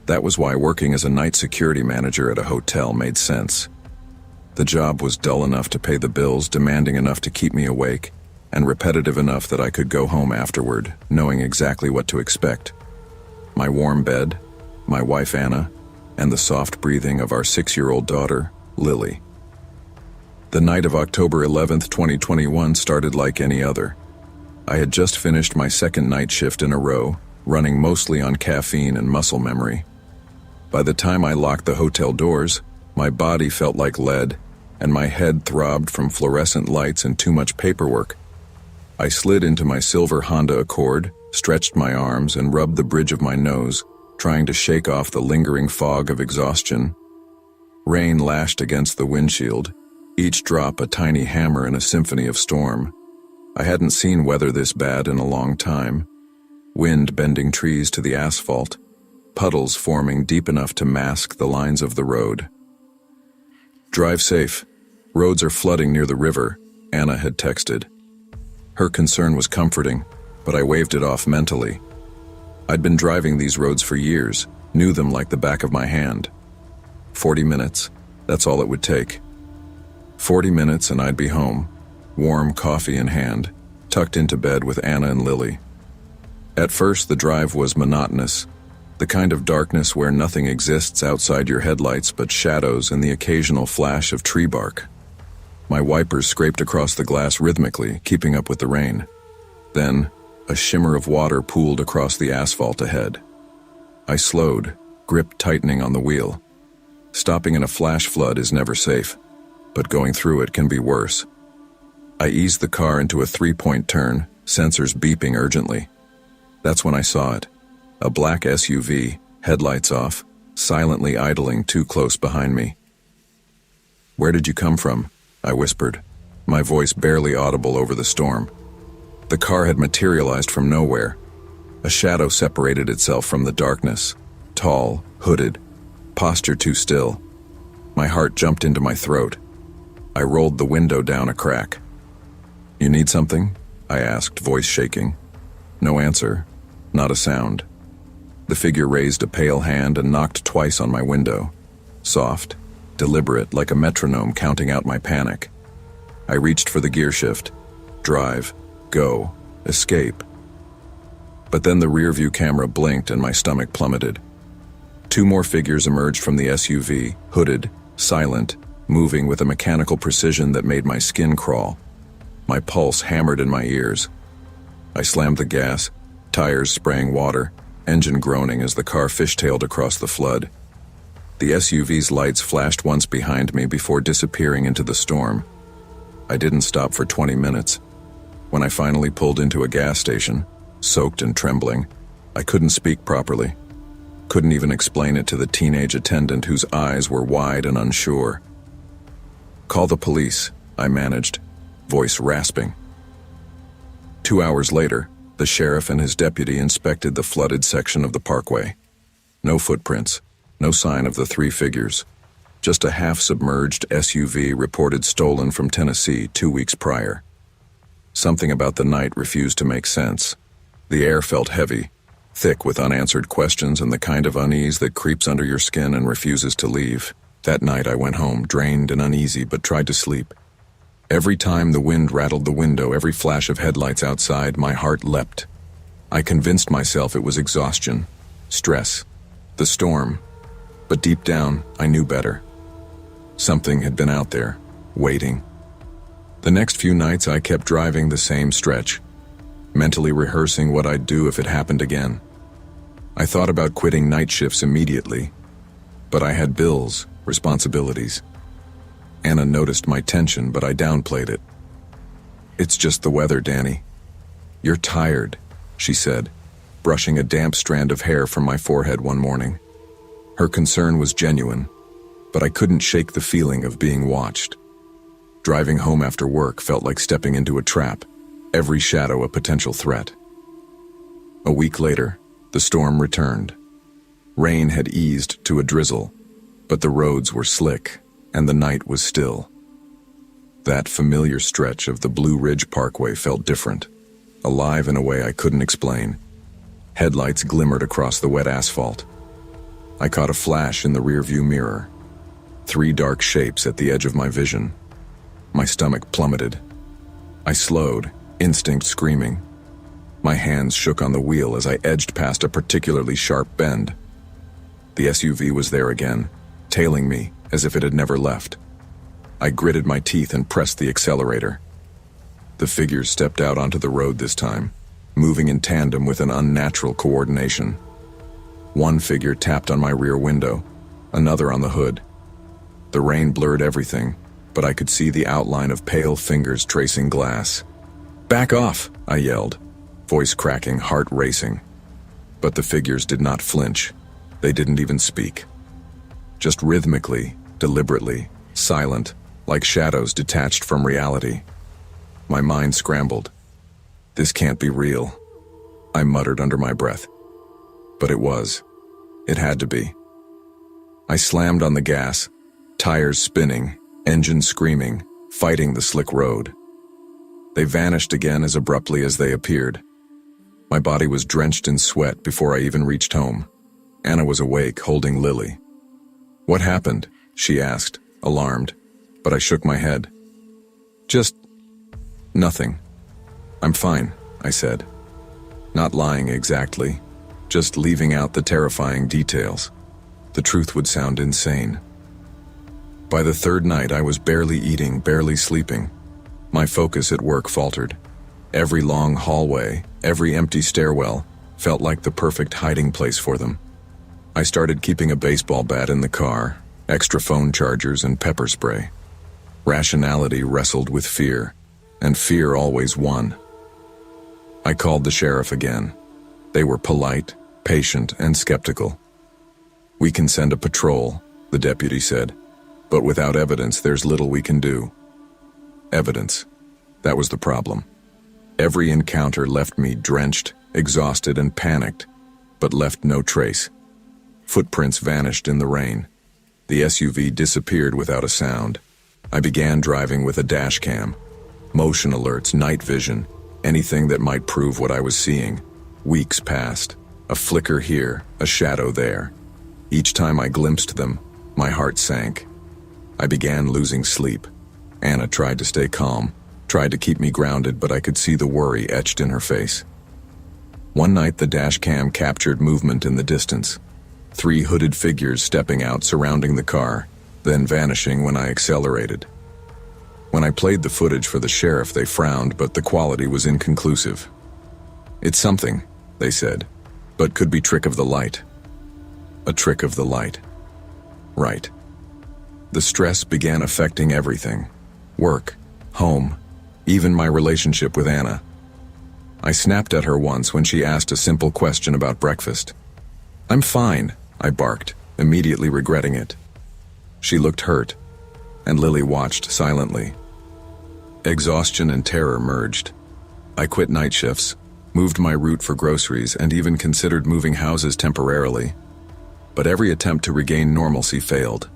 Speaker 1: That was why working as a night security manager at a hotel made sense. The job was dull enough to pay the bills, demanding enough to keep me awake, and repetitive enough that I could go home afterward, knowing exactly what to expect. My warm bed, my wife Anna, and the soft breathing of our 6-year-old daughter, Lily. The night of October 11th, 2021 started like any other. I had just finished my second night shift in a row, running mostly on caffeine and muscle memory. By the time I locked the hotel doors, my body felt like lead, and my head throbbed from fluorescent lights and too much paperwork. I slid into my silver Honda Accord, stretched my arms, and rubbed the bridge of my nose, trying to shake off the lingering fog of exhaustion. Rain lashed against the windshield, each drop a tiny hammer in a symphony of storm. I hadn't seen weather this bad in a long time. Wind bending trees to the asphalt, puddles forming deep enough to mask the lines of the road. "Drive safe. Roads are flooding near the river," Anna had texted. Her concern was comforting, but I waved it off mentally. I'd been driving these roads for years, knew them like the back of my hand. 40 minutes, that's all it would take. 40 minutes and I'd be home, warm coffee in hand, tucked into bed with Anna and Lily. At first, the drive was monotonous, the kind of darkness where nothing exists outside your headlights but shadows and the occasional flash of tree bark. My wipers scraped across the glass rhythmically, keeping up with the rain. Then, a shimmer of water pooled across the asphalt ahead. I slowed, grip tightening on the wheel. Stopping in a flash flood is never safe, but going through it can be worse. I eased the car into a 3-point turn, sensors beeping urgently. That's when I saw it. A black SUV, headlights off, silently idling too close behind me. "Where did you come from?" I whispered, my voice barely audible over the storm. The car had materialized from nowhere. A shadow separated itself from the darkness, tall, hooded, posture too still. My heart jumped into my throat. I rolled the window down a crack. "You need something?" I asked, voice shaking. No answer, not a sound. The figure raised a pale hand and knocked twice on my window. Soft, deliberate, like a metronome counting out my panic. I reached for the gear shift. Drive, go, escape. But then the rearview camera blinked and my stomach plummeted. 2 more figures emerged from the SUV, hooded, silent, moving with a mechanical precision that made my skin crawl. My pulse hammered in my ears. I slammed the gas, tires spraying water, engine groaning as the car fishtailed across the flood. The SUV's lights flashed once behind me before disappearing into the storm. I didn't stop for 20 minutes. When I finally pulled into a gas station, soaked and trembling, I couldn't speak properly. Couldn't even explain it to the teenage attendant whose eyes were wide and unsure. "Call the police," I managed, voice rasping. 2 hours later, the sheriff and his deputy inspected the flooded section of the parkway. No footprints, no sign of the 3 figures. Just a half-submerged SUV reported stolen from Tennessee 2 weeks prior. Something about the night refused to make sense. The air felt heavy, thick with unanswered questions and the kind of unease that creeps under your skin and refuses to leave. That night I went home, drained and uneasy, but tried to sleep. Every time the wind rattled the window, every flash of headlights outside, my heart leapt. I convinced myself it was exhaustion, stress, the storm. But deep down, I knew better. Something had been out there, waiting. The next few nights I kept driving the same stretch, mentally rehearsing what I'd do if it happened again. I thought about quitting night shifts immediately, but I had bills, responsibilities. Anna noticed my tension, but I downplayed it. "It's just the weather, Danny. You're tired," she said, brushing a damp strand of hair from my forehead one morning. Her concern was genuine, but I couldn't shake the feeling of being watched. Driving home after work felt like stepping into a trap, every shadow a potential threat. A week later, the storm returned. Rain had eased to a drizzle, but the roads were slick, and the night was still. That familiar stretch of the Blue Ridge Parkway felt different, alive in a way I couldn't explain. Headlights glimmered across the wet asphalt. I caught a flash in the rearview mirror. 3 dark shapes at the edge of my vision. My stomach plummeted. I slowed, instinct screaming. My hands shook on the wheel as I edged past a particularly sharp bend. The SUV was there again, tailing me as if it had never left. I gritted my teeth and pressed the accelerator. The figures stepped out onto the road this time, moving in tandem with an unnatural coordination. One figure tapped on my rear window, another on the hood. The rain blurred everything, but I could see the outline of pale fingers tracing glass. "Back off!" I yelled. voice cracking, heart racing. But the figures did not flinch. They didn't even speak. Just rhythmically, deliberately, silent, like shadows detached from reality. My mind scrambled. This can't be real, I muttered under my breath. But it was. It had to be. I slammed on the gas, tires spinning, engine screaming, fighting the slick road. They vanished again as abruptly as they appeared. My body was drenched in sweat before I even reached home. Anna was awake, holding Lily. "What happened?" she asked, alarmed, but I shook my head. "Just nothing. I'm fine," I said. Not lying exactly, just leaving out the terrifying details. The truth would sound insane. By the third night, I was barely eating, barely sleeping. My focus at work faltered. Every long hallway, every empty stairwell, felt like the perfect hiding place for them. I started keeping a baseball bat in the car, extra phone chargers, and pepper spray. Rationality wrestled with fear, and fear always won. I called the sheriff again. They were polite, patient, and skeptical. "We can send a patrol," the deputy said, "but without evidence, there's little we can do." Evidence. That was the problem. Every encounter left me drenched, exhausted, and panicked, but left no trace. Footprints vanished in the rain. The SUV disappeared without a sound. I began driving with a dash cam. Motion alerts, night vision, anything that might prove what I was seeing. Weeks passed. A flicker here, a shadow there. Each time I glimpsed them, my heart sank. I began losing sleep. Anna tried to stay calm, tried to keep me grounded, but I could see the worry etched in her face. One night, the dash cam captured movement in the distance. 3 hooded figures stepping out, surrounding the car, then vanishing when I accelerated. When I played the footage for the sheriff, they frowned, but the quality was inconclusive. "It's something," they said, "but could be trick of the light." A trick of the light. Right. The stress began affecting everything. Work, home, even my relationship with Anna. I snapped at her once when she asked a simple question about breakfast. "I'm fine," I barked, immediately regretting it. She looked hurt, and Lily watched silently. Exhaustion and terror merged. I quit night shifts, moved my route for groceries, and even considered moving houses temporarily. But every attempt to regain normalcy failed.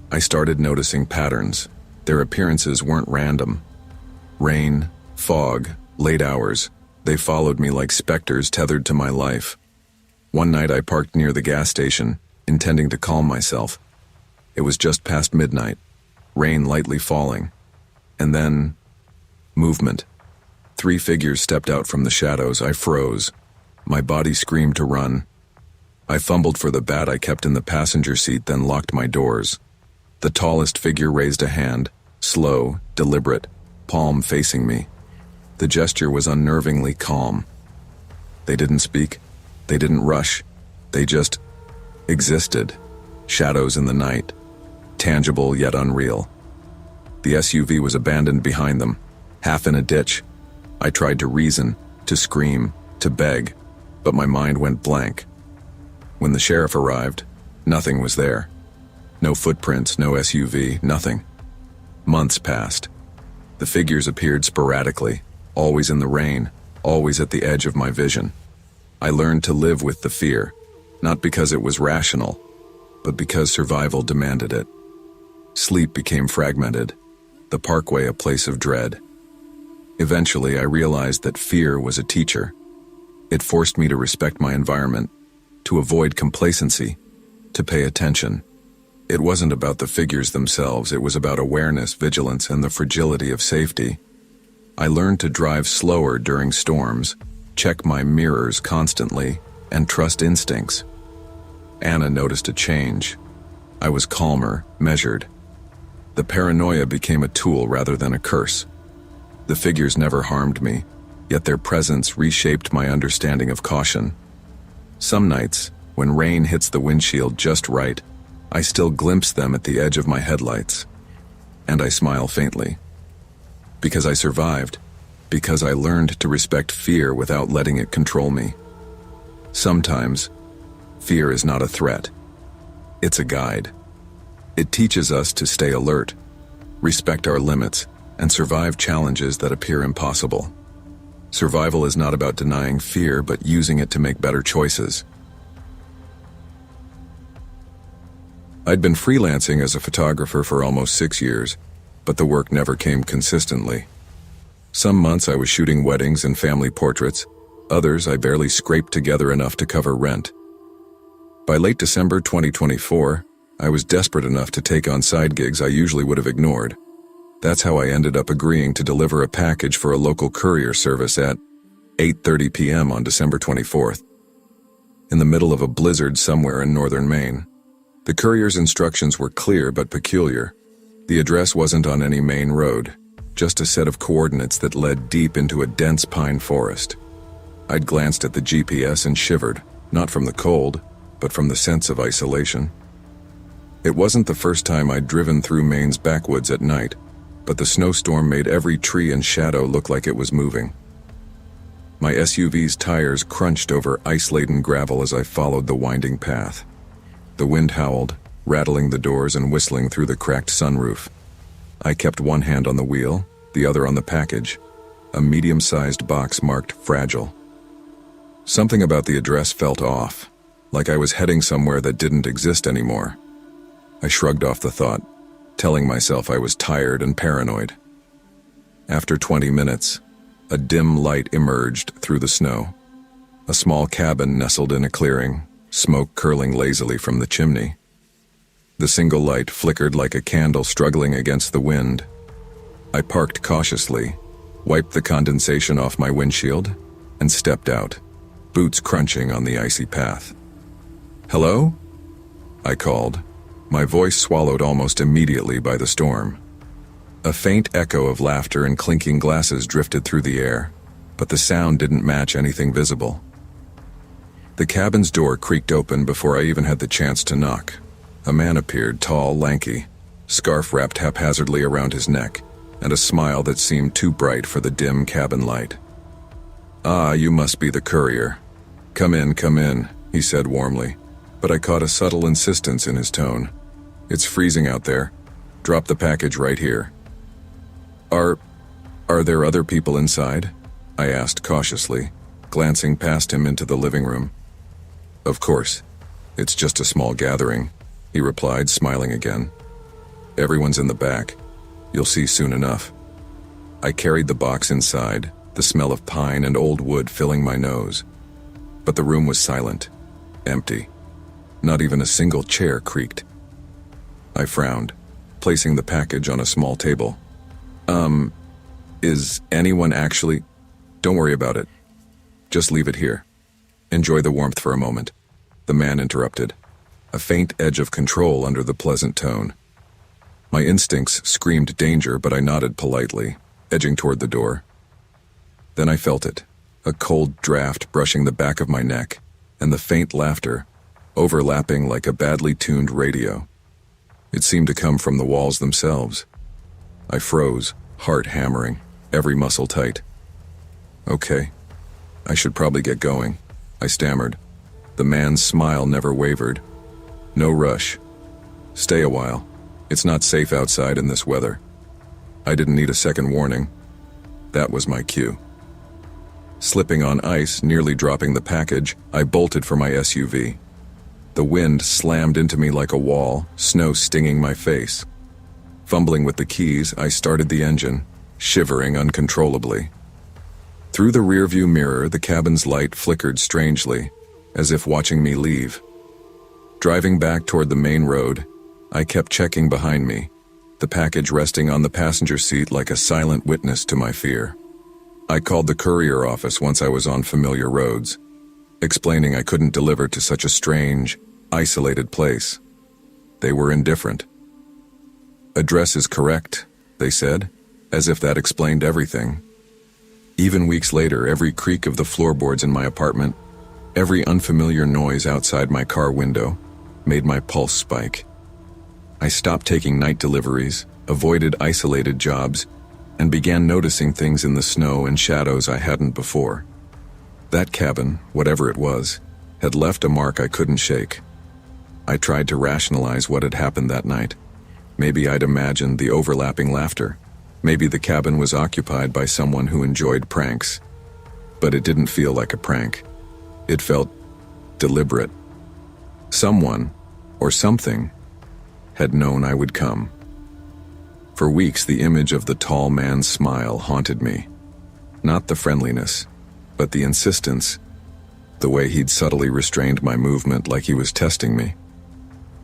Speaker 1: I started noticing patterns. Their appearances weren't random. Rain, fog, late hours, they followed me like specters tethered to my life. One night I parked near the gas station, intending to calm myself. It was just past midnight, rain lightly falling. And then, movement. 3 figures stepped out from the shadows. I froze. My body screamed to run. I fumbled for the bat I kept in the passenger seat, then locked my doors. The tallest figure raised a hand, slow, deliberate, palm facing me. The gesture was unnervingly calm. They didn't speak. They didn't rush. They just existed. Shadows in the night. Tangible yet unreal. The SUV was abandoned behind them, half in a ditch. I tried to reason, to scream, to beg, but my mind went blank. When the sheriff arrived, nothing was there. No footprints, no SUV, nothing. Months passed. The figures appeared sporadically, always in the rain, always at the edge of my vision. I learned to live with the fear, not because it was rational, but because survival demanded it. Sleep became fragmented, the parkway a place of dread. Eventually, I realized that fear was a teacher. It forced me to respect my environment, to avoid complacency, to pay attention. It wasn't about the figures themselves, it was about awareness, vigilance, and the fragility of safety. I learned to drive slower during storms, check my mirrors constantly, and trust instincts. Anna noticed a change. I was calmer, measured. The paranoia became a tool rather than a curse. The figures never harmed me, yet their presence reshaped my understanding of caution. Some nights, when rain hits the windshield just right, I still glimpse them at the edge of my headlights. And I smile faintly. Because I survived, Because I learned to respect fear without letting it control me. Sometimes, fear is not a threat. It's a guide. It teaches us to stay alert, respect our limits, and survive challenges that appear impossible. Survival is not about denying fear, but using it to make better choices. I'd been freelancing as a photographer for almost 6 years, but the work never came consistently. Some months I was shooting weddings and family portraits, others I barely scraped together enough to cover rent. By late December 2024, I was desperate enough to take on side gigs I usually would have ignored. That's how I ended up agreeing to deliver a package for a local courier service at 8:30 p.m. on December 24th. In the middle of a blizzard somewhere in northern Maine. The courier's instructions were clear but peculiar. The address wasn't on any main road, just a set of coordinates that led deep into a dense pine forest. I'd glanced at the GPS and shivered, not from the cold, but from the sense of isolation. It wasn't the first time I'd driven through Maine's backwoods at night, but the snowstorm made every tree and shadow look like it was moving. My SUV's tires crunched over ice-laden gravel as I followed the winding path. The wind howled, rattling the doors and whistling through the cracked sunroof. I kept one hand on the wheel, the other on the package, a medium-sized box marked fragile. Something about the address felt off, like I was heading somewhere that didn't exist anymore. I shrugged off the thought, telling myself I was tired and paranoid. After 20 minutes, a dim light emerged through the snow. A small cabin nestled in a clearing, smoke curling lazily from the chimney. The single light flickered like a candle struggling against the wind. I parked cautiously, wiped the condensation off my windshield, and stepped out, boots crunching on the icy path. "Hello?" I called, my voice swallowed almost immediately by the storm. A faint echo of laughter and clinking glasses drifted through the air, but the sound didn't match anything visible. The cabin's door creaked open before I even had the chance to knock. A man appeared, tall, lanky, scarf wrapped haphazardly around his neck, and a smile that seemed too bright for the dim cabin light. "Ah, you must be the courier. Come in," he said warmly, but I caught a subtle insistence in his tone. "It's freezing out there. Drop the package right here." Are there other people inside?" I asked cautiously, glancing past him into the living room. "Of course. It's just a small gathering," he replied, smiling again. "Everyone's in the back. You'll see soon enough." I carried the box inside, the smell of pine and old wood filling my nose. But the room was silent, empty. Not even a single chair creaked. I frowned, placing the package on a small table. Is anyone actually... Don't worry about it. Just leave it here. Enjoy the warmth for a moment," the man interrupted, a faint edge of control under the pleasant tone. My instincts screamed danger, but I nodded politely, edging toward the door. Then I felt it, a cold draft brushing the back of my neck, and the faint laughter, overlapping like a badly tuned radio. It seemed to come from the walls themselves. I froze, heart hammering, every muscle tight. "Okay, I should probably get going," I stammered. The man's smile never wavered. "No rush. Stay a while. It's not safe outside in this weather." I didn't need a second warning. That was my cue. Slipping on ice, nearly dropping the package, I bolted for my SUV. The wind slammed into me like a wall, snow stinging my face. Fumbling with the keys, I started the engine, shivering uncontrollably. Through the rearview mirror, the cabin's light flickered strangely, as if watching me leave. Driving back toward the main road, I kept checking behind me, the package resting on the passenger seat like a silent witness to my fear. I called the courier office once I was on familiar roads, explaining I couldn't deliver to such a strange, isolated place. They were indifferent. "Address is correct," they said, as if that explained everything. Even weeks later, every creak of the floorboards in my apartment, every unfamiliar noise outside my car window, made my pulse spike. I stopped taking night deliveries, avoided isolated jobs, and began noticing things in the snow and shadows I hadn't before. That cabin, whatever it was, had left a mark I couldn't shake. I tried to rationalize what had happened that night. Maybe I'd imagined the overlapping laughter. Maybe the cabin was occupied by someone who enjoyed pranks. But it didn't feel like a prank. It felt deliberate. Someone, or something, had known I would come. For weeks, the image of the tall man's smile haunted me. Not the friendliness, but the insistence, the way he'd subtly restrained my movement like he was testing me.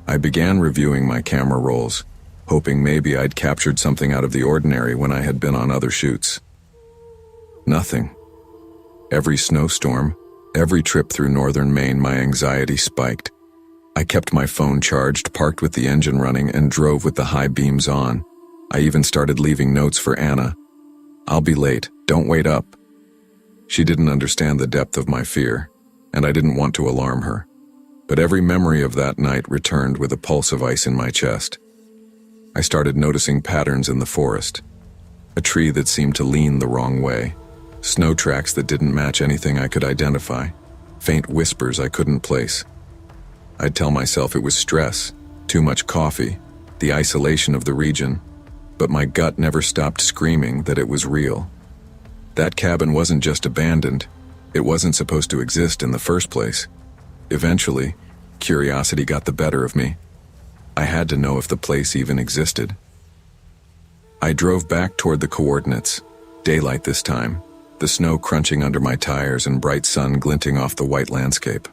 Speaker 1: I began reviewing my camera rolls, hoping maybe I'd captured something out of the ordinary when I had been on other shoots. Nothing. Every snowstorm, every trip through northern Maine, my anxiety spiked. I kept my phone charged, parked with the engine running, and drove with the high beams on. I even started leaving notes for Anna. "I'll be late, don't wait up." She didn't understand the depth of my fear, and I didn't want to alarm her. But every memory of that night returned with a pulse of ice in my chest. I started noticing patterns in the forest. A tree that seemed to lean the wrong way. Snow tracks that didn't match anything I could identify. Faint whispers I couldn't place. I'd tell myself it was stress, too much coffee, the isolation of the region, but my gut never stopped screaming that it was real. That cabin wasn't just abandoned. It wasn't supposed to exist in the first place. Eventually, curiosity got the better of me. I had to know if the place even existed. I drove back toward the coordinates. Daylight this time, the snow crunching under my tires and bright sun glinting off the white landscape.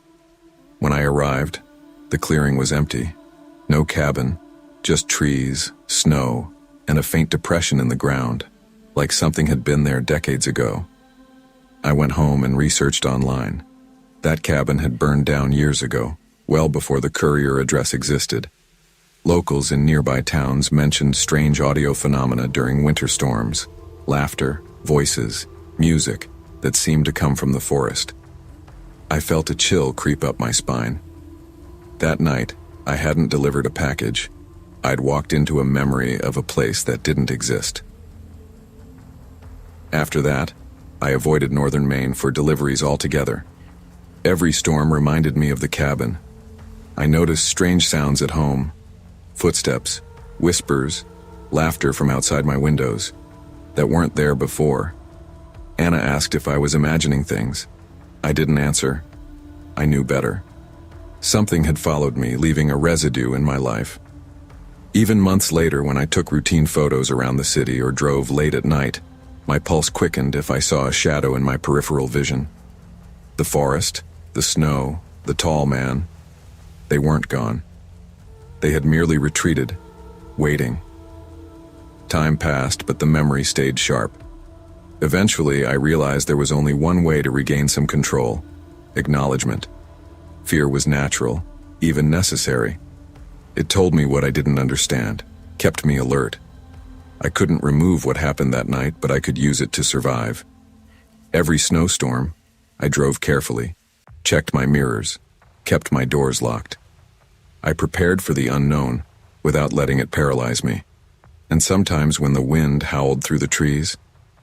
Speaker 1: When I arrived, the clearing was empty. No cabin, just trees, snow, and a faint depression in the ground, like something had been there decades ago. I went home and researched online. That cabin had burned down years ago, well before the courier address existed. Locals in nearby towns mentioned strange audio phenomena during winter storms, laughter, voices, music that seemed to come from the forest. I felt a chill creep up my spine. That night, I hadn't delivered a package. I'd walked into a memory of a place that didn't exist. After that, I avoided northern Maine for deliveries altogether. Every storm reminded me of the cabin. I noticed strange sounds at home. Footsteps, whispers, laughter from outside my windows that weren't there before. Anna asked if I was imagining things. I didn't answer. I knew better. Something had followed me, leaving a residue in my life. Even months later, when I took routine photos around the city or drove late at night, my pulse quickened if I saw a shadow in my peripheral vision. The forest, the snow, the tall man, they weren't gone. They had merely retreated, waiting. Time passed, but the memory stayed sharp. Eventually, I realized there was only one way to regain some control: acknowledgement. Fear was natural, even necessary. It told me what I didn't understand, kept me alert. I couldn't remove what happened that night, but I could use it to survive. Every snowstorm, I drove carefully, checked my mirrors, kept my doors locked. I prepared for the unknown without letting it paralyze me. And sometimes when the wind howled through the trees,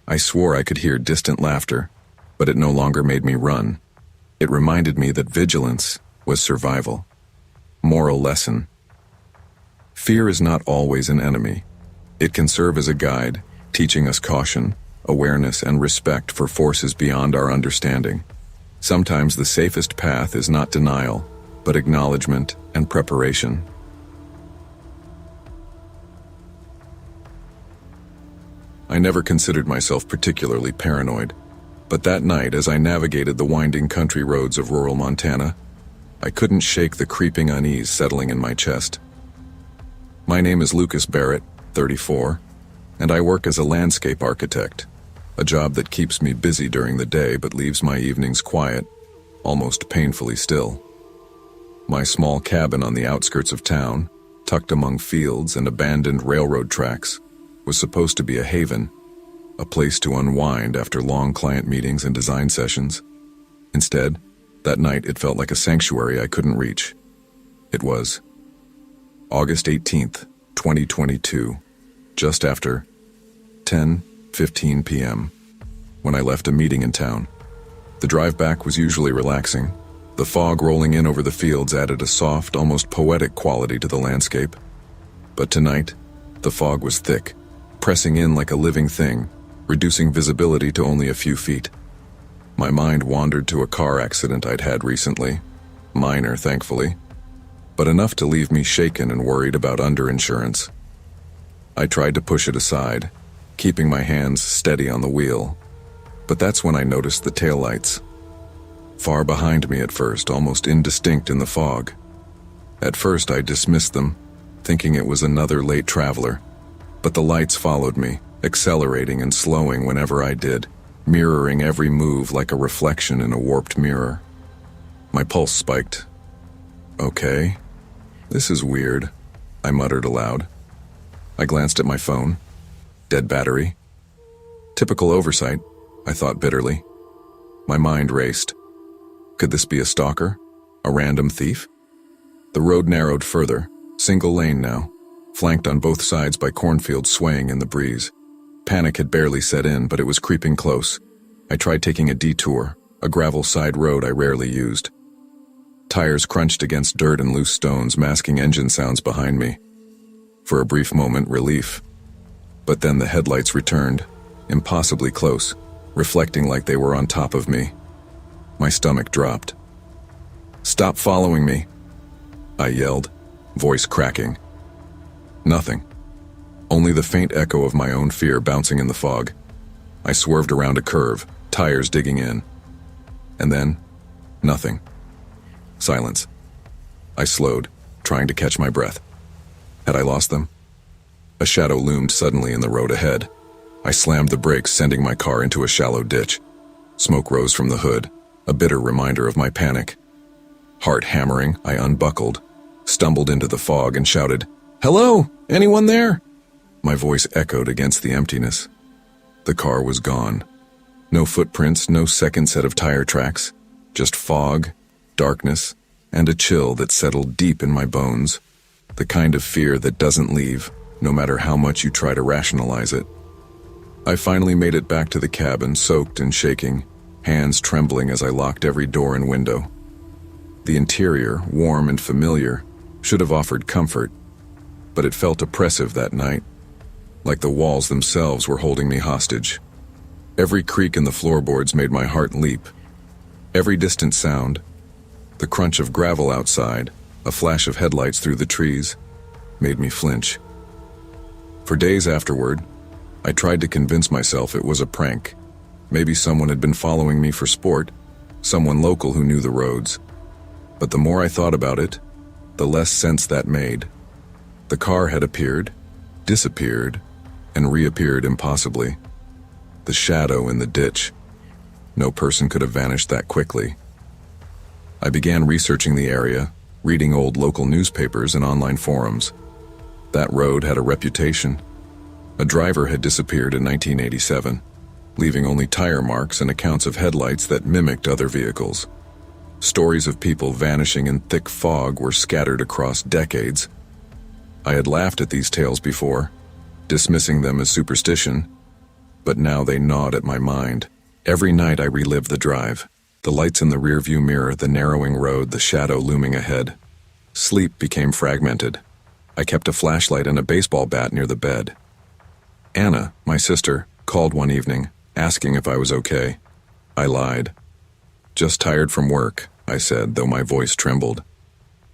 Speaker 1: I swore I could hear distant laughter, but it no longer made me run. It reminded me that vigilance was survival. Moral lesson: fear is not always an enemy. It can serve as a guide, teaching us caution, awareness, and respect for forces beyond our understanding. Sometimes the safest path is not denial, but acknowledgement and preparation. I never considered myself particularly paranoid, but that night, as I navigated the winding country roads of rural Montana, I couldn't shake the creeping unease settling in my chest. My name is Lucas Barrett, 34, and I work as a landscape architect, a job that keeps me busy during the day but leaves my evenings quiet, almost painfully still. My small cabin on the outskirts of town, tucked among fields and abandoned railroad tracks, was supposed to be a haven, a place to unwind after long client meetings and design sessions. Instead, that night it felt like a sanctuary I couldn't reach. It was August 18th, 2022, just after 10:15 8:15 p.m., when I left a meeting in town. The drive back was usually relaxing. The fog rolling in over the fields added a soft, almost poetic quality to the landscape. But tonight, the fog was thick, pressing in like a living thing, reducing visibility to only a few feet. My mind wandered to a car accident I'd had recently. Minor, thankfully, but enough to leave me shaken and worried about underinsurance. I tried to push it aside, keeping my hands steady on the wheel, but that's when I noticed the taillights. Far behind me at first, almost indistinct in the fog. At first I dismissed them, thinking it was another late traveler, but the lights followed me, accelerating and slowing whenever I did, mirroring every move like a reflection in a warped mirror. My pulse spiked. Okay, this is weird, I muttered aloud. I glanced at my phone. Dead battery. Typical oversight, I thought bitterly. My mind raced. Could this be a stalker? A random thief? The road narrowed further, single lane now, flanked on both sides by cornfields swaying in the breeze. Panic had barely set in, but it was creeping close. I tried taking a detour, a gravel side road I rarely used. Tires crunched against dirt and loose stones, masking engine sounds behind me. For a brief moment, relief. But then the headlights returned, impossibly close, reflecting like they were on top of me. My stomach dropped. "Stop following me," I yelled, voice cracking. Nothing. Only the faint echo of my own fear bouncing in the fog. I swerved around a curve, tires digging in. And then, nothing. Silence. I slowed, trying to catch my breath. Had I lost them? A shadow loomed suddenly in the road ahead. I slammed the brakes, sending my car into a shallow ditch. Smoke rose from the hood, a bitter reminder of my panic. Heart hammering, I unbuckled, stumbled into the fog and shouted, "Hello? Anyone there?" My voice echoed against the emptiness. The car was gone. No footprints, no second set of tire tracks, just fog, darkness, and a chill that settled deep in my bones. The kind of fear that doesn't leave, no matter how much you try to rationalize it. I finally made it back to the cabin, soaked and shaking, hands trembling as I locked every door and window. The interior, warm and familiar, should have offered comfort, but it felt oppressive that night, like the walls themselves were holding me hostage. Every creak in the floorboards made my heart leap. Every distant sound, the crunch of gravel outside, a flash of headlights through the trees, made me flinch. For days afterward, I tried to convince myself it was a prank. Maybe someone had been following me for sport, someone local who knew the roads. But the more I thought about it, the less sense that made. The car had appeared, disappeared, and reappeared impossibly. The shadow in the ditch. No person could have vanished that quickly. I began researching the area, reading old local newspapers and online forums. That road had a reputation. A driver had disappeared in 1987, leaving only tire marks and accounts of headlights that mimicked other vehicles. Stories of people vanishing in thick fog were scattered across decades. I had laughed at these tales before, dismissing them as superstition, but now they gnawed at my mind. Every night I relived the drive, the lights in the rearview mirror, the narrowing road, the shadow looming ahead. Sleep became fragmented. I kept a flashlight and a baseball bat near the bed. Anna, my sister, called one evening, asking if I was okay. I lied. "Just tired from work," I said, though my voice trembled.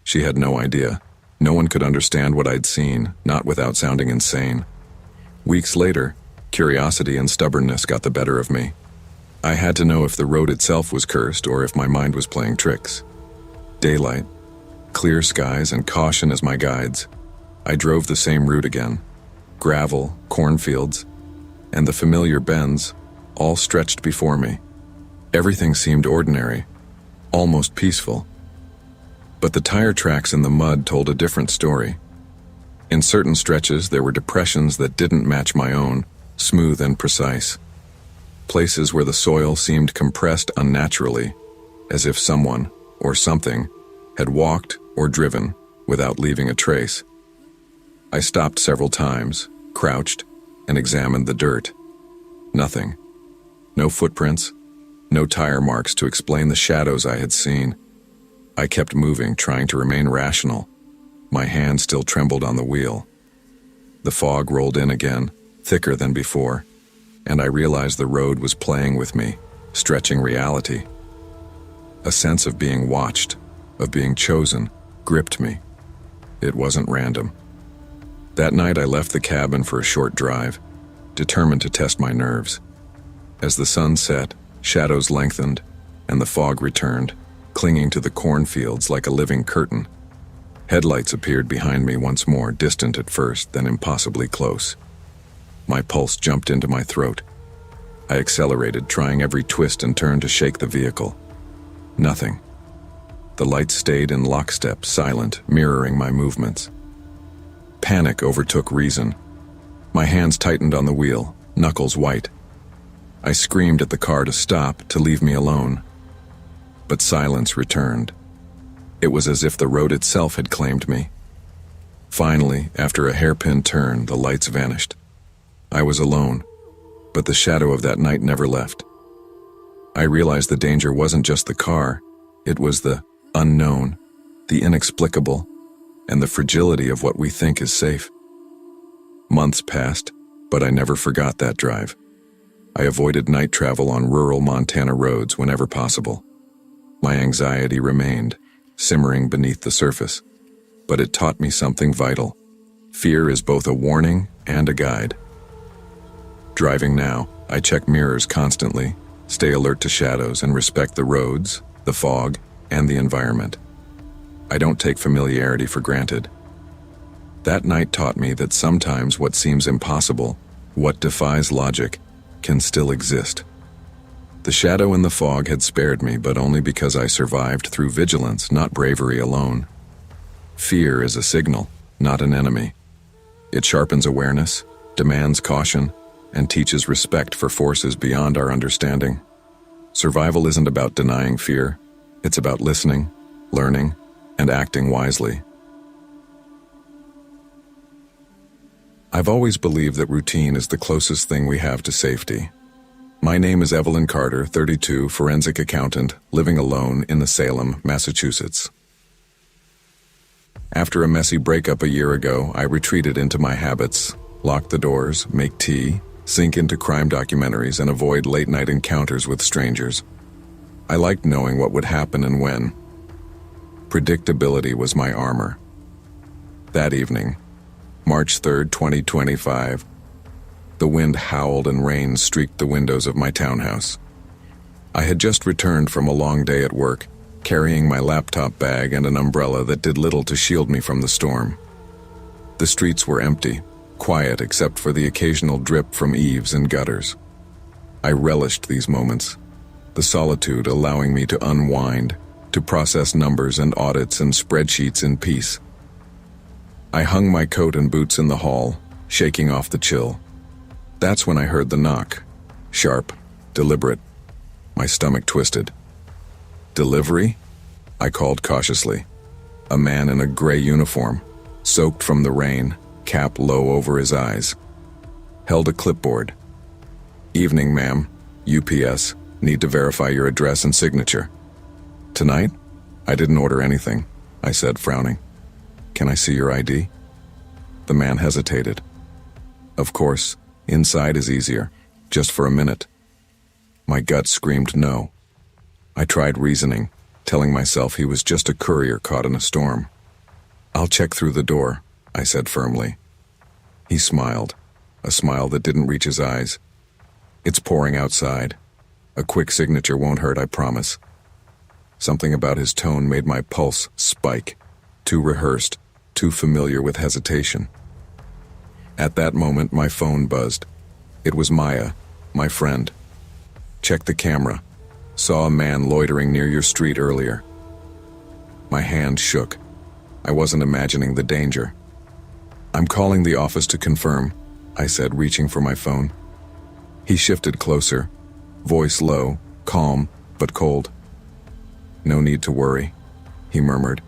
Speaker 1: She had no idea. No one could understand what I'd seen, not without sounding insane. Weeks later, curiosity and stubbornness got the better of me. I had to know if the road itself was cursed or if my mind was playing tricks. Daylight, clear skies, and caution as my guides. I drove the same route again. Gravel, cornfields, and the familiar bends, all stretched before me. Everything seemed ordinary, almost peaceful. But the tire tracks in the mud told a different story. In certain stretches, there were depressions that didn't match my own, smooth and precise. Places where the soil seemed compressed unnaturally, as if someone, or something, had walked or driven without leaving a trace. I stopped several times, crouched, and examined the dirt. Nothing. No footprints, no tire marks to explain the shadows I had seen. I kept moving, trying to remain rational. My hand still trembled on the wheel. The fog rolled in again, thicker than before, and I realized the road was playing with me, stretching reality. A sense of being watched, of being chosen, gripped me. It wasn't random. That night I left the cabin for a short drive, determined to test my nerves. As the sun set, shadows lengthened, and the fog returned, clinging to the cornfields like a living curtain. Headlights appeared behind me once more, distant at first, then impossibly close. My pulse jumped into my throat. I accelerated, trying every twist and turn to shake the vehicle. Nothing. The lights stayed in lockstep, silent, mirroring my movements. Panic overtook reason. My hands tightened on the wheel, knuckles white. I screamed at the car to stop, to leave me alone. But silence returned. It was as if the road itself had claimed me. Finally, after a hairpin turn, the lights vanished. I was alone, but the shadow of that night never left. I realized the danger wasn't just the car, it was the unknown, the inexplicable, and the fragility of what we think is safe. Months passed, but I never forgot that drive. I avoided night travel on rural Montana roads whenever possible. My anxiety remained, simmering beneath the surface, but it taught me something vital. Fear is both a warning and a guide. Driving now, I check mirrors constantly, stay alert to shadows, and respect the roads, the fog, and the environment. I don't take familiarity for granted. That night taught me that sometimes what seems impossible, what defies logic, can still exist. The shadow and the fog had spared me, but only because I survived through vigilance, not bravery alone. Fear is a signal, not an enemy. It sharpens awareness, demands caution, and teaches respect for forces beyond our understanding. Survival isn't about denying fear. It's about listening, learning, and acting wisely. I've always believed that routine is the closest thing we have to safety. My name is Evelyn Carter, 32, forensic accountant, living alone in Salem, Massachusetts. After a messy breakup a year ago, I retreated into my habits, lock the doors, make tea, sink into crime documentaries, and avoid late-night encounters with strangers. I liked knowing what would happen and when. Predictability was my armor. That evening, March 3rd, 2025, the wind howled and rain streaked the windows of my townhouse. I had just returned from a long day at work, carrying my laptop bag and an umbrella that did little to shield me from the storm. The streets were empty, quiet except for the occasional drip from eaves and gutters. I relished these moments, the solitude allowing me to unwind, to process numbers and audits and spreadsheets in peace. I hung my coat and boots in the hall, shaking off the chill. That's when I heard the knock. Sharp, deliberate. My stomach twisted. Delivery? I called cautiously. A man in a gray uniform, soaked from the rain, cap low over his eyes, held a clipboard. Evening, ma'am. UPS. Need to verify your address and signature. Tonight? I didn't order anything, I said, frowning. Can I see your ID? The man hesitated. Of course, inside is easier, just for a minute. My gut screamed no. I tried reasoning, telling myself he was just a courier caught in a storm. I'll check through the door, I said firmly. He smiled, a smile that didn't reach his eyes. It's pouring outside. A quick signature won't hurt, I promise. Something about his tone made my pulse spike, too rehearsed, too familiar with hesitation. At that moment, my phone buzzed. It was Maya, my friend. Checked the camera. Saw a man loitering near your street earlier. My hand shook. I wasn't imagining the danger. I'm calling the office to confirm, I said, reaching for my phone. He shifted closer, voice low, calm, but cold. No need to worry, he murmured.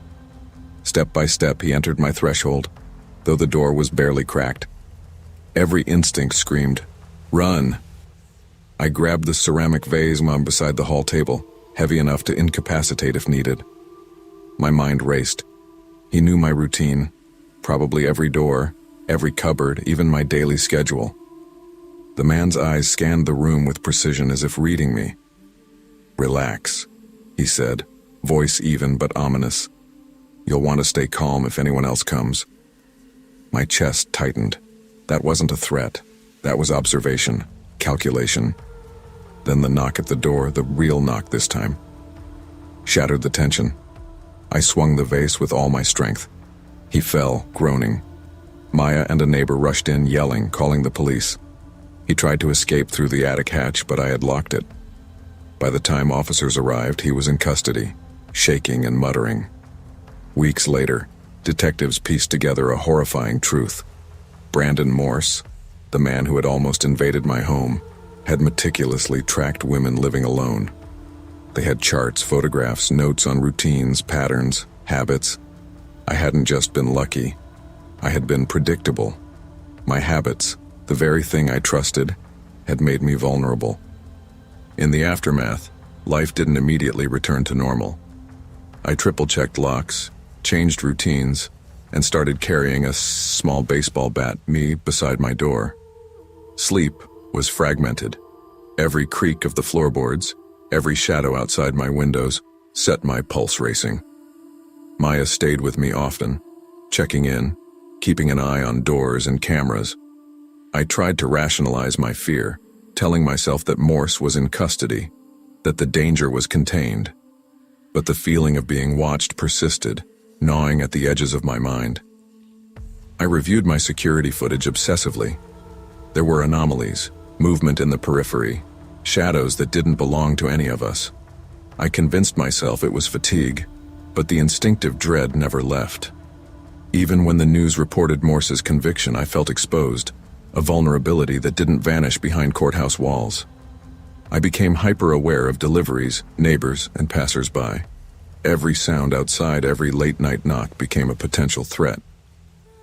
Speaker 1: Step by step, he entered my threshold, though the door was barely cracked. Every instinct screamed, run. I grabbed the ceramic vase beside the hall table, heavy enough to incapacitate if needed. My mind raced. He knew my routine, probably every door, every cupboard, even my daily schedule. The man's eyes scanned the room with precision as if reading me. "Relax," he said, voice even but ominous. "You'll want to stay calm if anyone else comes." My chest tightened. That wasn't a threat. That was observation, calculation. Then the knock at the door, the real knock this time, shattered the tension. I swung the vase with all my strength. He fell, groaning. Maya and a neighbor rushed in, yelling, calling the police. He tried to escape through the attic hatch, but I had locked it. By the time officers arrived, he was in custody, shaking and muttering. Weeks later, detectives pieced together a horrifying truth. Brandon Morse, the man who had almost invaded my home, had meticulously tracked women living alone. They had charts, photographs, notes on routines, patterns, habits. I hadn't just been lucky. I had been predictable. My habits, the very thing I trusted, had made me vulnerable. In the aftermath, life didn't immediately return to normal. I triple-checked locks, changed routines, and started carrying a small baseball bat beside my door. Sleep was fragmented. Every creak of the floorboards, every shadow outside my windows, set my pulse racing. Maya stayed with me often, checking in, keeping an eye on doors and cameras. I tried to rationalize my fear, telling myself that Morse was in custody, that the danger was contained. But the feeling of being watched persisted, gnawing at the edges of my mind. I reviewed my security footage obsessively. There were anomalies, movement in the periphery, shadows that didn't belong to any of us. I convinced myself it was fatigue, but the instinctive dread never left. Even when the news reported Morse's conviction, I felt exposed, a vulnerability that didn't vanish behind courthouse walls. I became hyper-aware of deliveries, neighbors, and passers-by. Every sound outside, every late-night knock became a potential threat.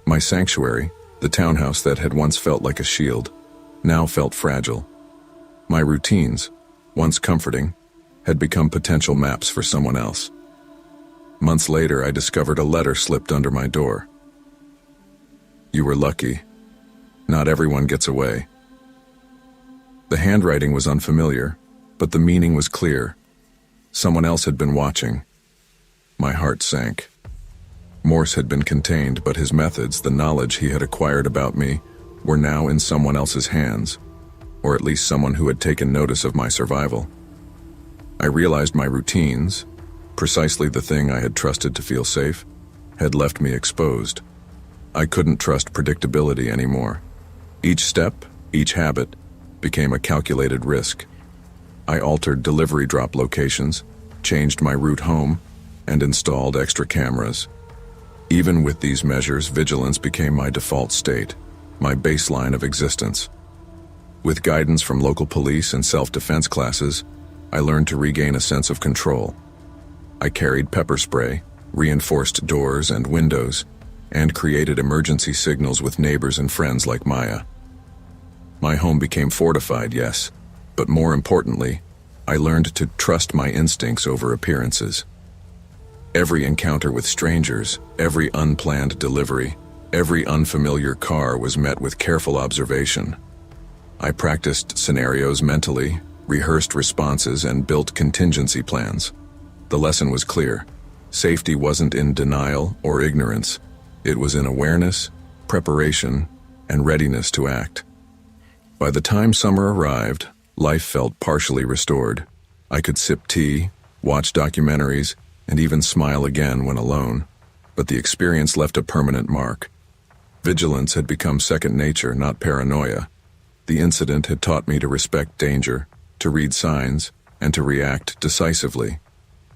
Speaker 1: My sanctuary, the townhouse that had once felt like a shield, now felt fragile. My routines, once comforting, had become potential maps for someone else. Months later, I discovered a letter slipped under my door. "You were lucky. Not everyone gets away." The handwriting was unfamiliar, but the meaning was clear. Someone else had been watching. My heart sank. Morse had been contained, but his methods, the knowledge he had acquired about me, were now in someone else's hands, or at least someone who had taken notice of my survival. I realized my routines, precisely the thing I had trusted to feel safe, had left me exposed. I couldn't trust predictability anymore. Each step, each habit, became a calculated risk. I altered delivery drop locations, changed my route home, and installed extra cameras. Even with these measures, vigilance became my default state, my baseline of existence. With guidance from local police and self-defense classes, I learned to regain a sense of control. I carried pepper spray, reinforced doors and windows, and created emergency signals with neighbors and friends like Maya. My home became fortified, yes, but more importantly, I learned to trust my instincts over appearances. Every encounter with strangers, every unplanned delivery, every unfamiliar car was met with careful observation. I practiced scenarios mentally, rehearsed responses, and built contingency plans. The lesson was clear. Safety wasn't in denial or ignorance. It was in awareness, preparation, and readiness to act. By the time summer arrived, life felt partially restored. I could sip tea, watch documentaries, and even smile again when alone. But the experience left a permanent mark. Vigilance had become second nature, not paranoia. The incident had taught me to respect danger, to read signs, and to react decisively.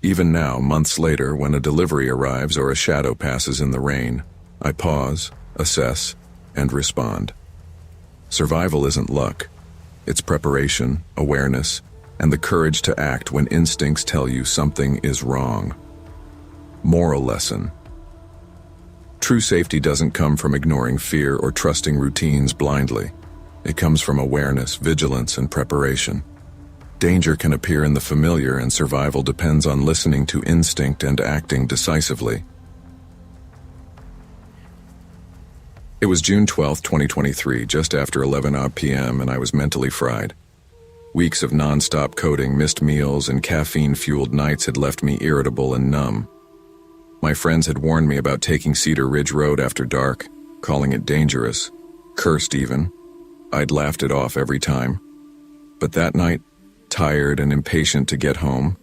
Speaker 1: Even now, months later, when a delivery arrives or a shadow passes in the rain, I pause, assess, and respond. Survival isn't luck. It's preparation, awareness, and the courage to act when instincts tell you something is wrong. Moral lesson. True safety doesn't come from ignoring fear or trusting routines blindly. It comes from awareness, vigilance, and preparation. Danger can appear in the familiar, and survival depends on listening to instinct and acting decisively. It was June 12, 2023, just after 11 p.m., and I was mentally fried. Weeks of non-stop coding, missed meals, and caffeine-fueled nights had left me irritable and numb. My friends had warned me about taking Cedar Ridge Road after dark, calling it dangerous, cursed even. I'd laughed it off every time. But that night, tired and impatient to get home,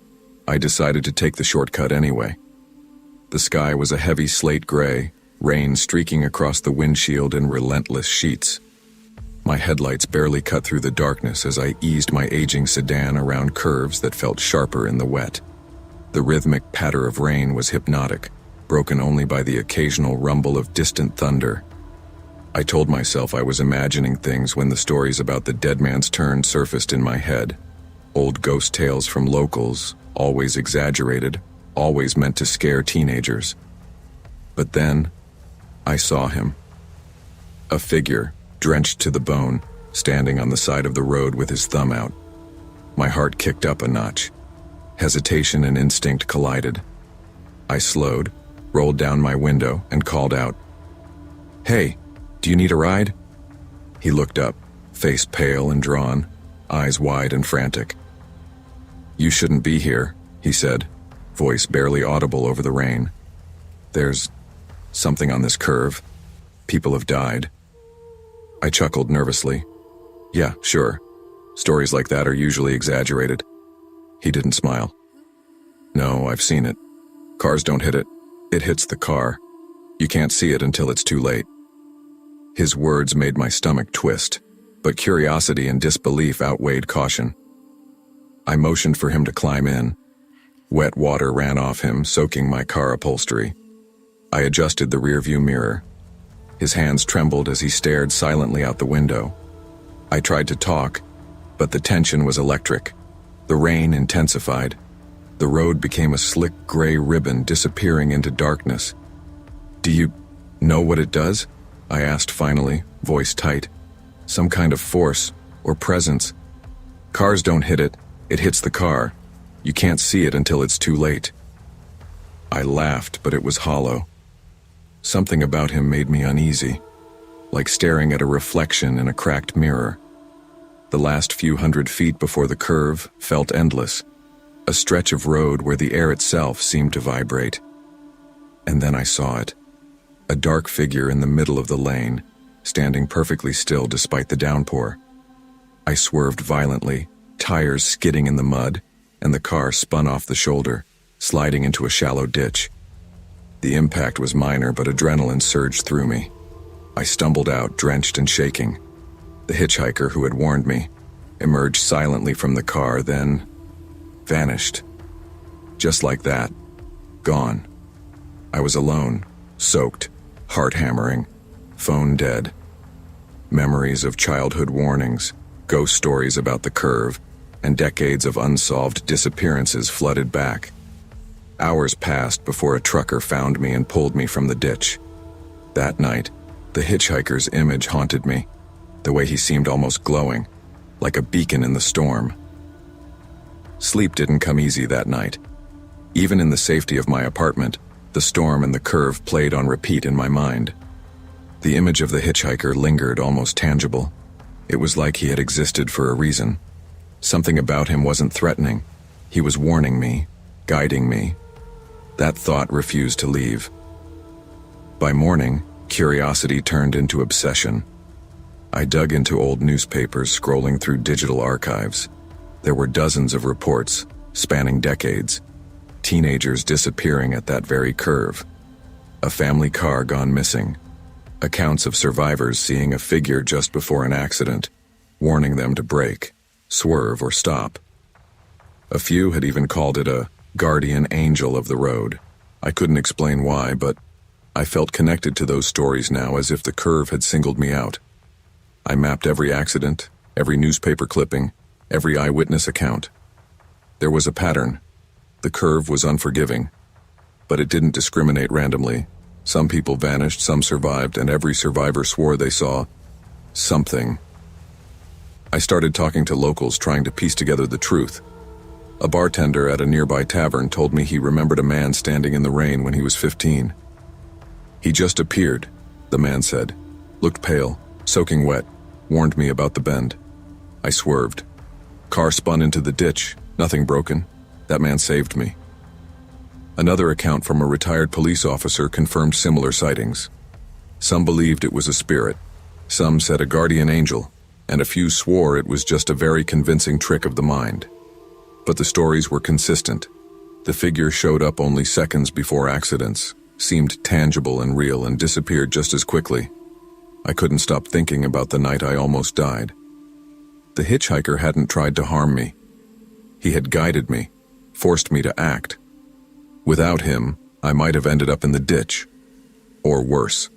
Speaker 1: I decided to take the shortcut anyway. The sky was a heavy slate gray, rain streaking across the windshield in relentless sheets. My headlights barely cut through the darkness as I eased my aging sedan around curves that felt sharper in the wet. The rhythmic patter of rain was hypnotic, broken only by the occasional rumble of distant thunder. I told myself I was imagining things when the stories about the dead man's turn surfaced in my head. Old ghost tales from locals, always exaggerated, always meant to scare teenagers. But then, I saw him. A figure, drenched to the bone, standing on the side of the road with his thumb out. My heart kicked up a notch. Hesitation and instinct collided. I slowed, rolled down my window, and called out, "Hey, do you need a ride?" He looked up, face pale and drawn, eyes wide and frantic. "You shouldn't be here," he said, voice barely audible over the rain. "There's something on this curve. People have died." I chuckled nervously. "Yeah, sure. Stories like that are usually exaggerated." He didn't smile. "No, I've seen it. Cars don't hit it. It hits the car. You can't see it until it's too late." His words made my stomach twist, but curiosity and disbelief outweighed caution. I motioned for him to climb in. Wet water ran off him, soaking my car upholstery. I adjusted the rearview mirror. His hands trembled as he stared silently out the window. I tried to talk, but the tension was electric. The rain intensified. The road became a slick gray ribbon disappearing into darkness. "Do you know what it does?" I asked finally, voice tight. "Some kind of force or presence. Cars don't hit it, it hits the car. You can't see it until it's too late." I laughed, but it was hollow. Something about him made me uneasy, like staring at a reflection in a cracked mirror. The last few hundred feet before the curve felt endless, a stretch of road where the air itself seemed to vibrate. And then I saw it, a dark figure in the middle of the lane, standing perfectly still despite the downpour. I swerved violently, tires skidding in the mud, and the car spun off the shoulder, sliding into a shallow ditch. The impact was minor, but adrenaline surged through me. I stumbled out, drenched and shaking. The hitchhiker who had warned me emerged silently from the car, then vanished. Just like that. Gone. I was alone, soaked, heart hammering, phone dead. Memories of childhood warnings, ghost stories about the curve, and decades of unsolved disappearances flooded back. Hours passed before a trucker found me and pulled me from the ditch. That night, the hitchhiker's image haunted me, the way he seemed almost glowing, like a beacon in the storm. Sleep didn't come easy that night. Even in the safety of my apartment, the storm and the curve played on repeat in my mind. The image of the hitchhiker lingered, almost tangible. It was like he had existed for a reason. Something about him wasn't threatening. He was warning me, guiding me. That thought refused to leave. By morning, curiosity turned into obsession. I dug into old newspapers, scrolling through digital archives. There were dozens of reports, spanning decades. Teenagers disappearing at that very curve. A family car gone missing. Accounts of survivors seeing a figure just before an accident, warning them to brake, swerve, or stop. A few had even called it a guardian angel of the road. I couldn't explain why, but I felt connected to those stories now, as if the curve had singled me out. I mapped every accident, every newspaper clipping, every eyewitness account. There was a pattern. The curve was unforgiving, but it didn't discriminate randomly. Some people vanished, some survived, and every survivor swore they saw something. I started talking to locals trying to piece together the truth. A bartender at a nearby tavern told me he remembered a man standing in the rain when he was 15. He just appeared, the man said, looked pale, soaking wet, warned me about the bend. I swerved. Car spun into the ditch, nothing broken. That man saved me. Another account from a retired police officer confirmed similar sightings. Some believed it was a spirit, some said a guardian angel, and a few swore it was just a very convincing trick of the mind. But the stories were consistent. The figure showed up only seconds before accidents, seemed tangible and real, and disappeared just as quickly. I couldn't stop thinking about the night I almost died. The hitchhiker hadn't tried to harm me. He had guided me, forced me to act. Without him, I might have ended up in the ditch, or worse.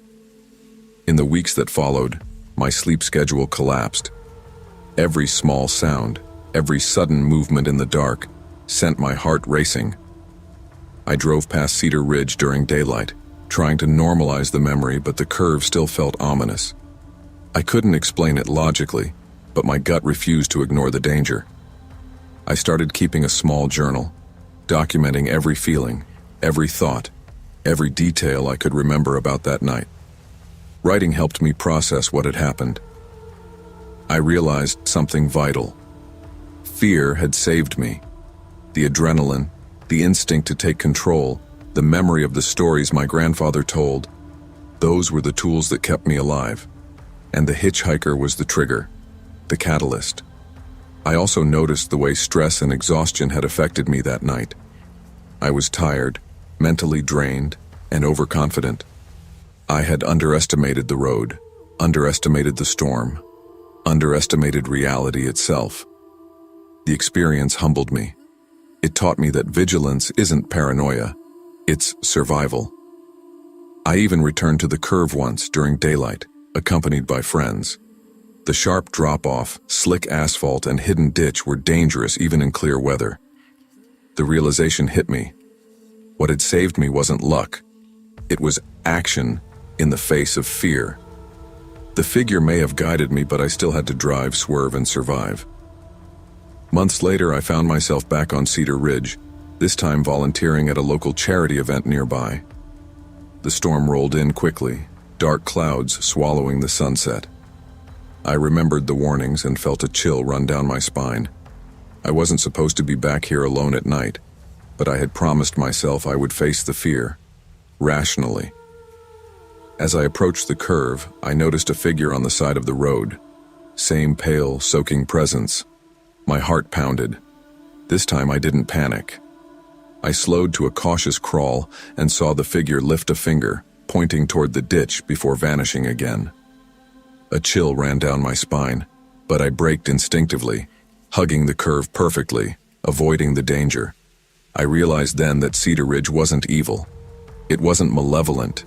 Speaker 1: In the weeks that followed, my sleep schedule collapsed. Every small sound, every sudden movement in the dark, sent my heart racing. I drove past Cedar Ridge during daylight, trying to normalize the memory, but the curve still felt ominous. I couldn't explain it logically, but my gut refused to ignore the danger. I started keeping a small journal, documenting every feeling, every thought, every detail I could remember about that night. Writing helped me process what had happened. I realized something vital. Fear had saved me. The adrenaline, the instinct to take control, the memory of the stories my grandfather told, those were the tools that kept me alive. And the hitchhiker was the trigger, the catalyst. I also noticed the way stress and exhaustion had affected me that night. I was tired, mentally drained, and overconfident. I had underestimated the road, underestimated the storm, underestimated reality itself. The experience humbled me. It taught me that vigilance isn't paranoia, it's survival. I even returned to the curve once during daylight, accompanied by friends. The sharp drop-off, slick asphalt, and hidden ditch were dangerous even in clear weather. The realization hit me. What had saved me wasn't luck. It was action in the face of fear. The figure may have guided me, but I still had to drive, swerve, and survive. Months later, I found myself back on Cedar Ridge, this time volunteering at a local charity event nearby. The storm rolled in quickly, dark clouds swallowing the sunset. I remembered the warnings and felt a chill run down my spine. I wasn't supposed to be back here alone at night, but I had promised myself I would face the fear, rationally. As I approached the curve, I noticed a figure on the side of the road. Same pale, soaking presence. My heart pounded. This time I didn't panic. I slowed to a cautious crawl and saw the figure lift a finger, pointing toward the ditch before vanishing again. A chill ran down my spine, but I braked instinctively, hugging the curve perfectly, avoiding the danger. I realized then that Cedar Ridge wasn't evil. It wasn't malevolent.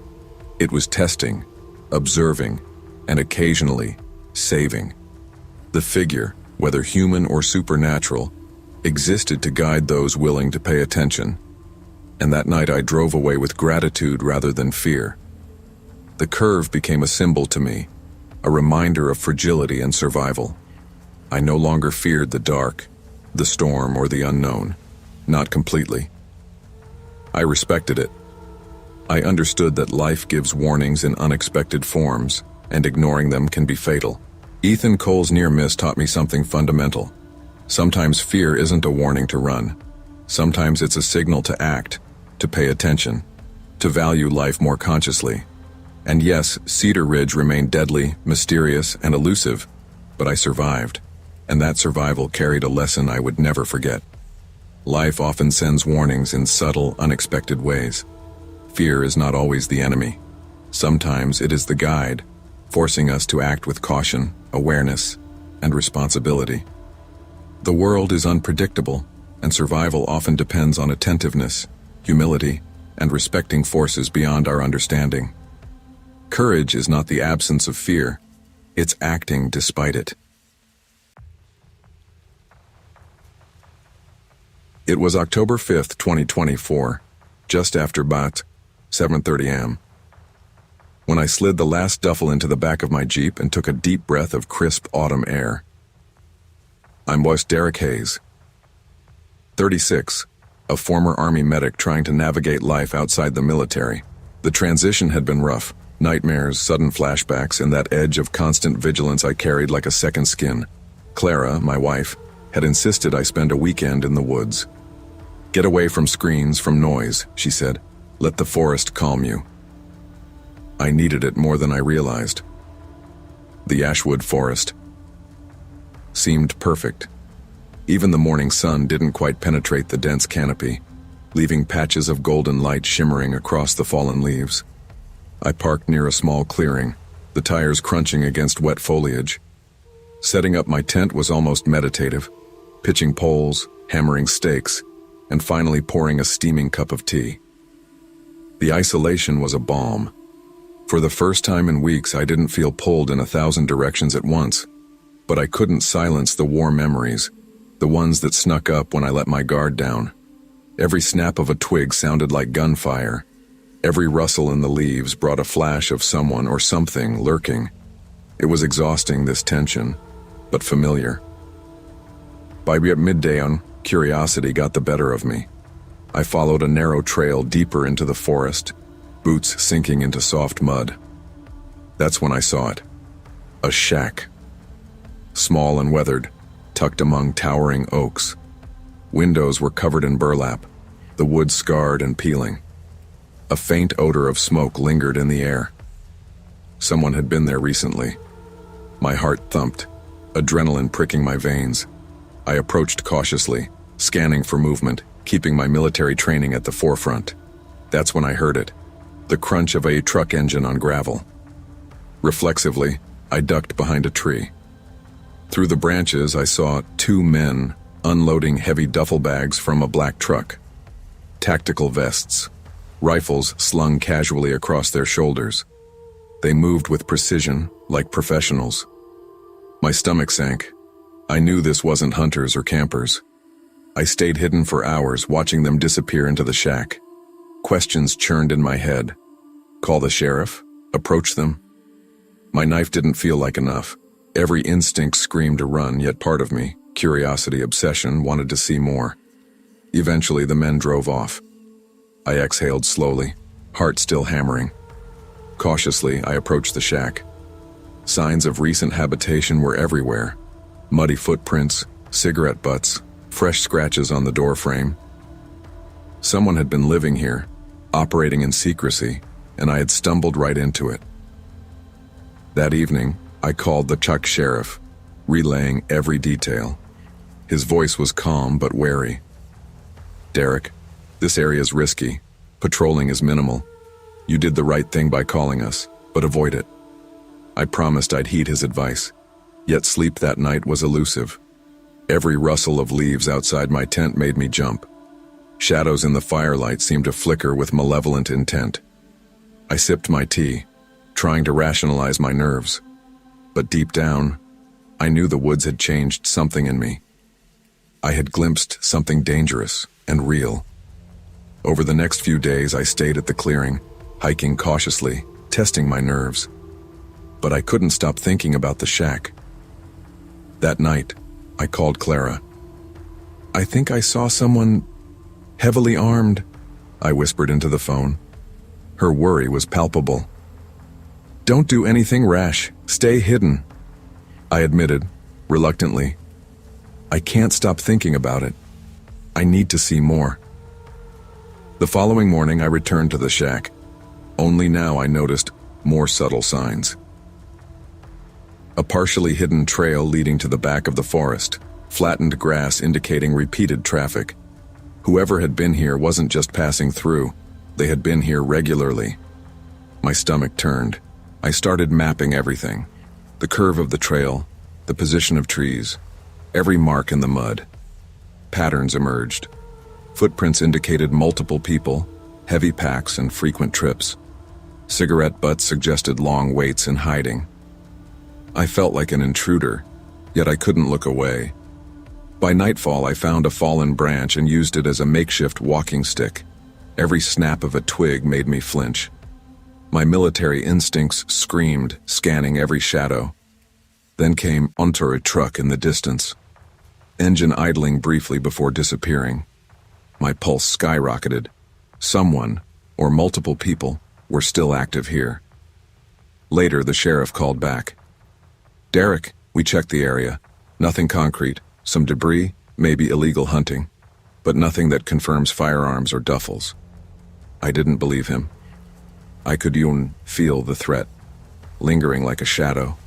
Speaker 1: It was testing, observing, and occasionally saving. The figure, whether human or supernatural, existed to guide those willing to pay attention. And that night I drove away with gratitude rather than fear. The curve became a symbol to me, a reminder of fragility and survival. I no longer feared the dark, the storm, or the unknown. Not completely. I respected it. I understood that life gives warnings in unexpected forms, and ignoring them can be fatal. Ethan Cole's near miss taught me something fundamental. Sometimes fear isn't a warning to run. Sometimes it's a signal to act, to pay attention, to value life more consciously. And yes, Cedar Ridge remained deadly, mysterious, and elusive, but I survived, and that survival carried a lesson I would never forget. Life often sends warnings in subtle, unexpected ways. Fear is not always the enemy. Sometimes it is the guide, forcing us to act with caution, awareness, and responsibility. The world is unpredictable, and survival often depends on attentiveness, humility, and respecting forces beyond our understanding. Courage is not the absence of fear, it's acting despite it. It was October 5th, 2024, just after 7:30 a.m. when I slid the last duffel into the back of my Jeep and took a deep breath of crisp autumn air. Was Derek Hayes, 36, a former Army medic trying to navigate life outside the military. The transition had been rough. Nightmares, sudden flashbacks, and that edge of constant vigilance I carried like a second skin. Clara, my wife, had insisted I spend a weekend in the woods. Get away from screens, from noise, she said. Let the forest calm you. I needed it more than I realized. The Ashwood Forest seemed perfect. Even the morning sun didn't quite penetrate the dense canopy, leaving patches of golden light shimmering across the fallen leaves. I parked near a small clearing, the tires crunching against wet foliage. Setting up my tent was almost meditative, pitching poles, hammering stakes, and finally pouring a steaming cup of tea. The isolation was a balm. For the first time in weeks, I didn't feel pulled in 1,000 directions at once, but I couldn't silence the war memories, the ones that snuck up when I let my guard down. Every snap of a twig sounded like gunfire. Every rustle in the leaves brought a flash of someone or something lurking. It was exhausting, this tension, but familiar. By midday, curiosity got the better of me. I followed a narrow trail deeper into the forest, boots sinking into soft mud. That's when I saw it. A shack. Small and weathered, tucked among towering oaks. Windows were covered in burlap, the wood scarred and peeling. A faint odor of smoke lingered in the air. Someone had been there recently. My heart thumped, adrenaline pricking my veins. I approached cautiously, scanning for movement, keeping my military training at the forefront. That's when I heard it, the crunch of a truck engine on gravel. Reflexively, I ducked behind a tree. Through the branches, I saw 2 men unloading heavy duffel bags from a black truck. Tactical vests, rifles slung casually across their shoulders. They moved with precision, like professionals. My stomach sank. I knew this wasn't hunters or campers. I stayed hidden for hours, watching them disappear into the shack. Questions churned in my head. Call the sheriff? Approach them? My knife didn't feel like enough. Every instinct screamed to run, yet part of me, curiosity, obsession, wanted to see more. Eventually, the men drove off. I exhaled slowly, heart still hammering. Cautiously, I approached the shack. Signs of recent habitation were everywhere. Muddy footprints, cigarette butts, fresh scratches on the door frame. Someone had been living here, operating in secrecy, and I had stumbled right into it. That evening, I called the Chuck sheriff, relaying every detail. His voice was calm but wary. Derek, this area's risky. Patrolling is minimal. You did the right thing by calling us, but avoid it. I promised I'd heed his advice, yet sleep that night was elusive. Every rustle of leaves outside my tent made me jump. Shadows in the firelight seemed to flicker with malevolent intent. I sipped my tea, trying to rationalize my nerves. But deep down, I knew the woods had changed something in me. I had glimpsed something dangerous and real. Over the next few days, I stayed at the clearing, hiking cautiously, testing my nerves. But I couldn't stop thinking about the shack. That night, I called Clara. I think I saw someone heavily armed, I whispered into the phone. Her worry was palpable. Don't do anything rash. Stay hidden, I admitted, reluctantly. I can't stop thinking about it. I need to see more. The following morning, I returned to the shack. Only now I noticed more subtle signs. A partially hidden trail leading to the back of the forest, flattened grass indicating repeated traffic. Whoever had been here wasn't just passing through, they had been here regularly. My stomach turned. I started mapping everything. The curve of the trail, the position of trees, every mark in the mud. Patterns emerged. Footprints indicated multiple people, heavy packs and frequent trips. Cigarette butts suggested long waits and hiding. I felt like an intruder, yet I couldn't look away. By nightfall, I found a fallen branch and used it as a makeshift walking stick. Every snap of a twig made me flinch. My military instincts screamed, scanning every shadow. Then came onto a truck in the distance. engine idling briefly before disappearing. My pulse skyrocketed. Someone, or multiple people, were still active here. Later, the sheriff called back. "Derek, we checked the area. Nothing concrete. Some debris, maybe illegal hunting, but nothing that confirms firearms or duffels." I didn't believe him. I could even feel the threat, lingering like a shadow.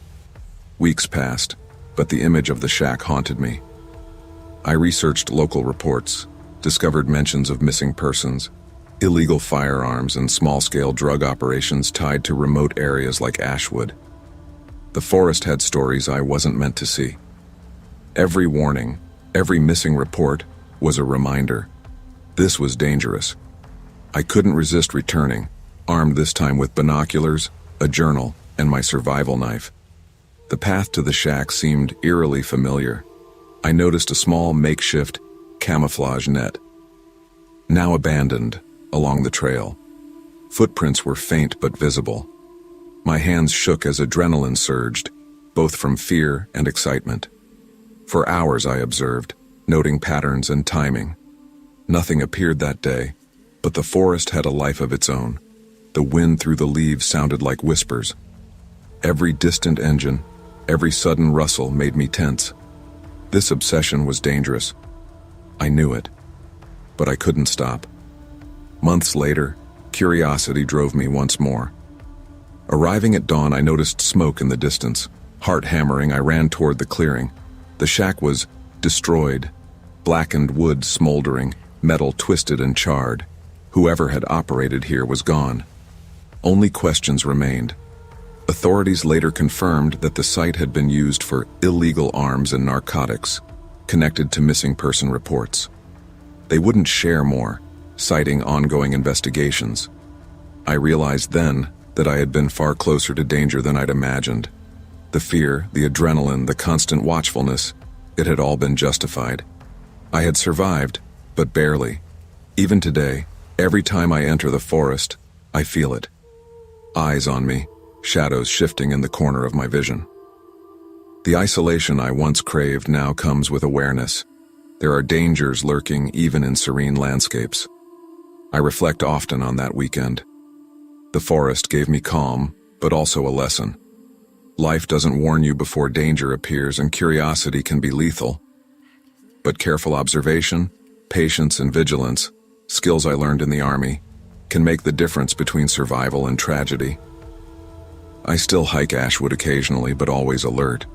Speaker 1: Weeks passed, but the image of the shack haunted me. I researched local reports, discovered mentions of missing persons, illegal firearms, and small-scale drug operations tied to remote areas like Ashwood. The forest had stories I wasn't meant to see. Every warning, every missing report, was a reminder. This was dangerous. I couldn't resist returning, armed this time with binoculars, a journal, and my survival knife. The path to the shack seemed eerily familiar. I noticed a small makeshift camouflage net, now abandoned, along the trail. Footprints were faint but visible. My hands shook as adrenaline surged, both from fear and excitement. For hours I observed, noting patterns and timing. Nothing appeared that day, but the forest had a life of its own. The wind through the leaves sounded like whispers. Every distant engine, every sudden rustle made me tense. This obsession was dangerous. I knew it, but I couldn't stop. Months later, curiosity drove me once more. Arriving at dawn, I noticed smoke in the distance. Heart hammering, I ran toward the clearing. The shack was destroyed, blackened wood smoldering, metal twisted and charred. Whoever had operated here was gone. Only questions remained. Authorities later confirmed that the site had been used for illegal arms and narcotics, connected to missing person reports. They wouldn't share more, citing ongoing investigations. I realized then that I had been far closer to danger than I'd imagined. The fear, the adrenaline, the constant watchfulness, it had all been justified. I had survived, but barely. Even today, every time I enter the forest, I feel it. Eyes on me, shadows shifting in the corner of my vision. The isolation I once craved now comes with awareness. There are dangers lurking even in serene landscapes. I reflect often on that weekend. The forest gave me calm, but also a lesson. Life doesn't warn you before danger appears, and curiosity can be lethal. But careful observation, patience, and vigilance, skills I learned in the Army, can make the difference between survival and tragedy. I still hike Ashwood occasionally, but always alert.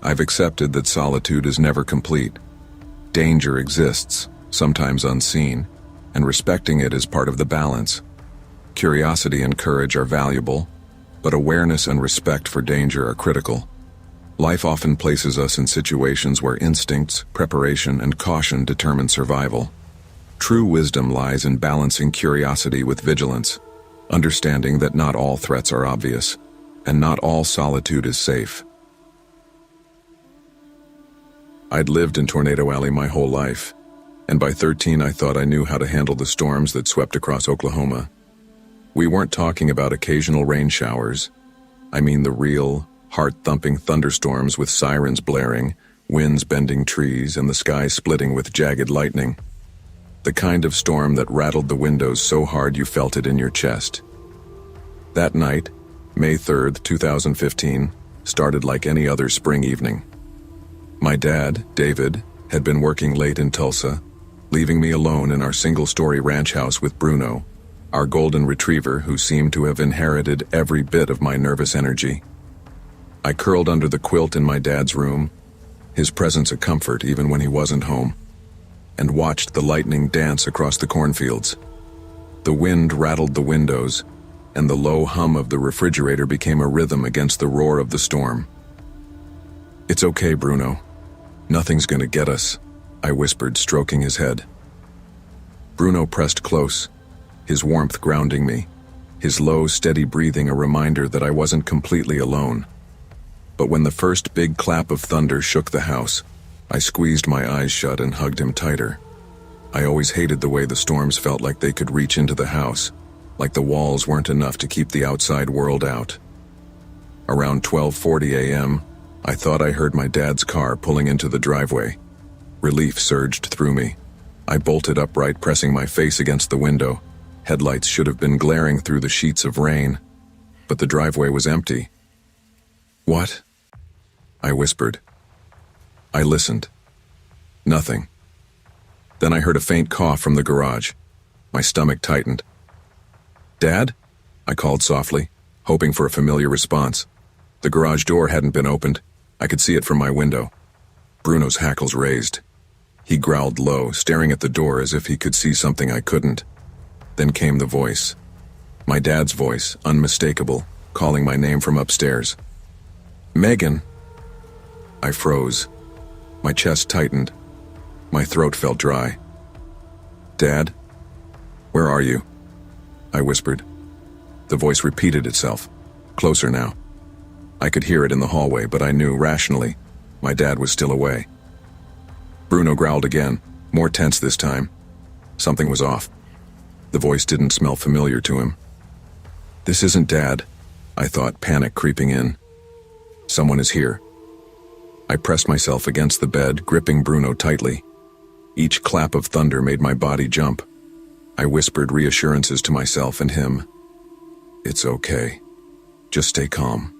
Speaker 1: I've accepted that solitude is never complete. Danger exists, sometimes unseen, and respecting it is part of the balance. Curiosity and courage are valuable, but awareness and respect for danger are critical. Life often places us in situations where instincts, preparation, and caution determine survival. True wisdom lies in balancing curiosity with vigilance, understanding that not all threats are obvious, and not all solitude is safe. I'd lived in Tornado Alley my whole life, and by 13 I thought I knew how to handle the storms that swept across Oklahoma. We weren't talking about occasional rain showers. I mean the real, heart-thumping thunderstorms with sirens blaring, winds bending trees, and the sky splitting with jagged lightning. The kind of storm that rattled the windows so hard you felt it in your chest. That night, May 3rd, 2015, started like any other spring evening. My dad, David, had been working late in Tulsa, leaving me alone in our single-story ranch house with Bruno, our golden retriever who seemed to have inherited every bit of my nervous energy. I curled under the quilt in my dad's room, his presence a comfort even when he wasn't home, and watched the lightning dance across the cornfields. The wind rattled the windows, and the low hum of the refrigerator became a rhythm against the roar of the storm. "It's okay, Bruno. Nothing's gonna get us," I whispered, stroking his head. Bruno pressed close, his warmth grounding me, his low, steady breathing a reminder that I wasn't completely alone. But when the first big clap of thunder shook the house, I squeezed my eyes shut and hugged him tighter. I always hated the way the storms felt like they could reach into the house, like the walls weren't enough to keep the outside world out. Around 12:40 a.m., I thought I heard my dad's car pulling into the driveway. Relief surged through me. I bolted upright, pressing my face against the window. Headlights should have been glaring through the sheets of rain, but the driveway was empty. "What?" I whispered. I listened. Nothing. Then I heard a faint cough from the garage. My stomach tightened. "Dad?" I called softly, hoping for a familiar response. The garage door hadn't been opened. I could see it from my window. Bruno's hackles raised. He growled low, staring at the door as if he could see something I couldn't. Then came the voice. My dad's voice, unmistakable, calling my name from upstairs. "Megan!" I froze. My chest tightened. My throat felt dry. "Dad? Where are you?" I whispered. The voice repeated itself, closer now. I could hear it in the hallway, but I knew, rationally, my dad was still away. Bruno growled again, more tense this time. Something was off. The voice didn't smell familiar to him. "This isn't Dad," I thought, panic creeping in. "Someone is here." I pressed myself against the bed, gripping Bruno tightly. Each clap of thunder made my body jump. I whispered reassurances to myself and him. "It's okay. Just stay calm.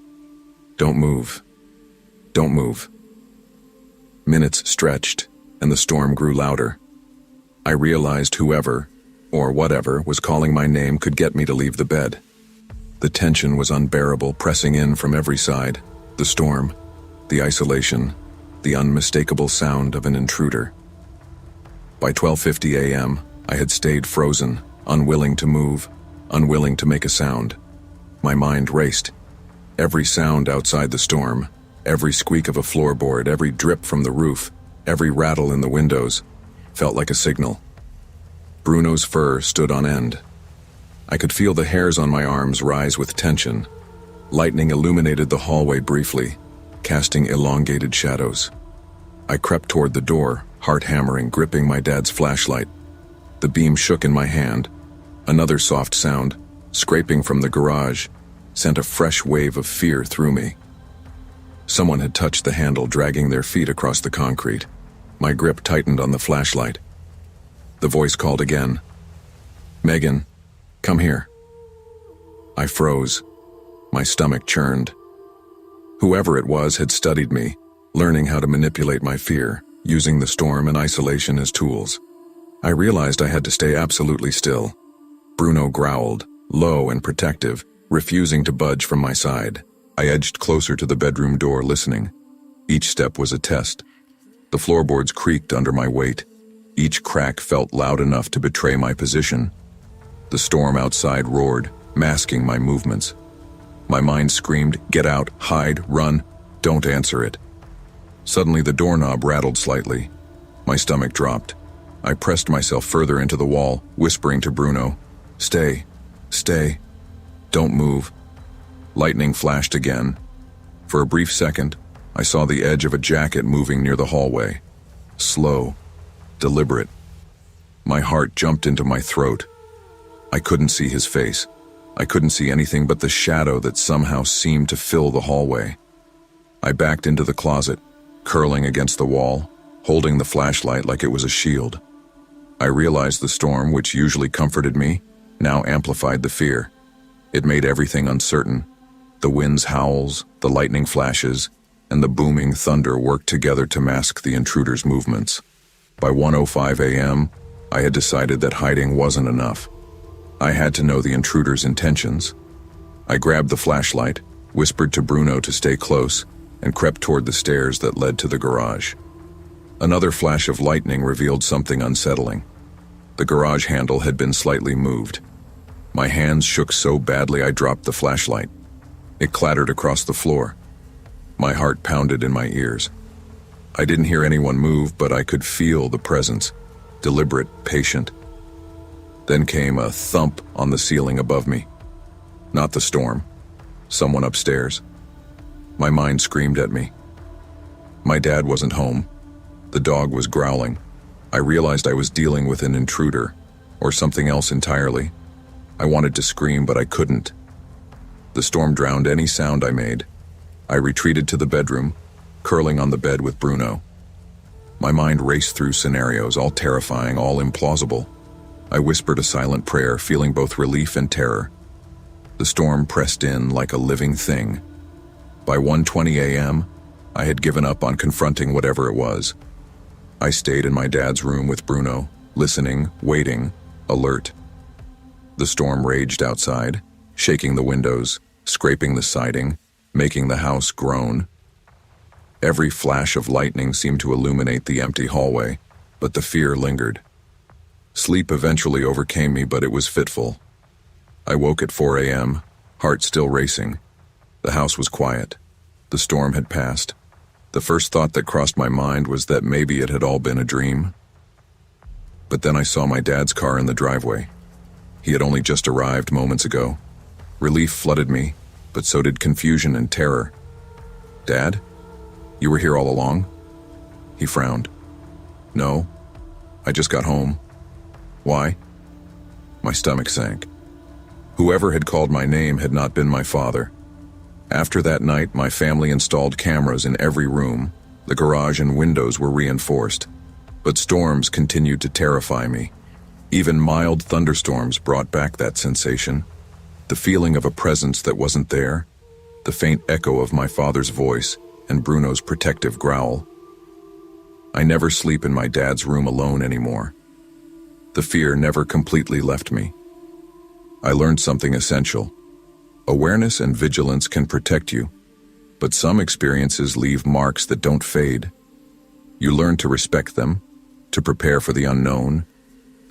Speaker 1: Don't move. Don't move." Minutes stretched, and the storm grew louder. I realized whoever, or whatever, was calling my name could get me to leave the bed. The tension was unbearable, pressing in from every side. The storm, the isolation, the unmistakable sound of an intruder. By 12:50 a.m., I had stayed frozen, unwilling to move, unwilling to make a sound. My mind raced. Every sound outside the storm, every squeak of a floorboard, every drip from the roof, every rattle in the windows, felt like a signal. Bruno's fur stood on end. I could feel the hairs on my arms rise with tension. Lightning illuminated the hallway briefly, casting elongated shadows. I crept toward the door, heart hammering, gripping my dad's flashlight. The beam shook in my hand. Another soft sound, scraping from the garage, sent a fresh wave of fear through me. Someone had touched the handle, dragging their feet across the concrete. My grip tightened on the flashlight. The voice called again. "Megan, come here." I froze. My stomach churned. Whoever it was had studied me, learning how to manipulate my fear, using the storm and isolation as tools. I realized I had to stay absolutely still. Bruno growled, low and protective, refusing to budge from my side. I edged closer to the bedroom door, listening. Each step was a test. The floorboards creaked under my weight. Each crack felt loud enough to betray my position. The storm outside roared, masking my movements. My mind screamed, "Get out, hide, run, don't answer it." Suddenly the doorknob rattled slightly. My stomach dropped. I pressed myself further into the wall, whispering to Bruno, "Stay, stay, don't move." Lightning flashed again. For a brief second, I saw the edge of a jacket moving near the hallway. Slow, deliberate. My heart jumped into my throat. I couldn't see his face. I couldn't see anything but the shadow that somehow seemed to fill the hallway. I backed into the closet, curling against the wall, holding the flashlight like it was a shield. I realized the storm, which usually comforted me, now amplified the fear. It made everything uncertain. The wind's howls, the lightning flashes, and the booming thunder worked together to mask the intruder's movements. By 1:05 a.m., I had decided that hiding wasn't enough. I had to know the intruder's intentions. I grabbed the flashlight, whispered to Bruno to stay close, and crept toward the stairs that led to the garage. Another flash of lightning revealed something unsettling. The garage handle had been slightly moved. My hands shook so badly I dropped the flashlight. It clattered across the floor. My heart pounded in my ears. I didn't hear anyone move, but I could feel the presence, deliberate, patient. Then came a thump on the ceiling above me. Not the storm. Someone upstairs. My mind screamed at me. My dad wasn't home. The dog was growling. I realized I was dealing with an intruder, or something else entirely. I wanted to scream, but I couldn't. The storm drowned any sound I made. I retreated to the bedroom, curling on the bed with Bruno. My mind raced through scenarios, all terrifying, all implausible. I whispered a silent prayer, feeling both relief and terror. The storm pressed in like a living thing. By 1:20 a.m., I had given up on confronting whatever it was. I stayed in my dad's room with Bruno, listening, waiting, alert. The storm raged outside, shaking the windows, scraping the siding, making the house groan. Every flash of lightning seemed to illuminate the empty hallway, but the fear lingered. Sleep eventually overcame me, but it was fitful. I woke at 4 a.m., heart still racing. The house was quiet. The storm had passed. The first thought that crossed my mind was that maybe it had all been a dream. But then I saw my dad's car in the driveway. He had only just arrived moments ago. Relief flooded me, but so did confusion and terror. "Dad? You were here all along?" He frowned. "No, I just got home." "Why?" My stomach sank. Whoever had called my name had not been my father. After that night, my family installed cameras in every room. The garage and windows were reinforced. But storms continued to terrify me. Even mild thunderstorms brought back that sensation. The feeling of a presence that wasn't there. The faint echo of my father's voice and Bruno's protective growl. I never sleep in my dad's room alone anymore. The fear never completely left me. I learned something essential. Awareness and vigilance can protect you, but some experiences leave marks that don't fade. You learn to respect them, to prepare for the unknown,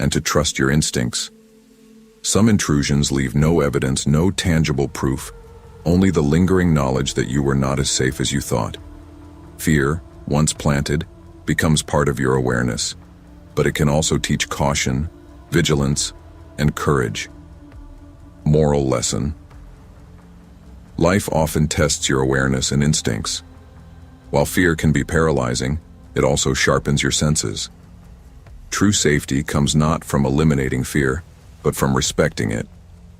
Speaker 1: and to trust your instincts. Some intrusions leave no evidence, no tangible proof, only the lingering knowledge that you were not as safe as you thought. Fear, once planted, becomes part of your awareness, but it can also teach caution, vigilance, and courage. Moral lesson. Life often tests your awareness and instincts. While fear can be paralyzing, it also sharpens your senses. True safety comes not from eliminating fear, but from respecting it,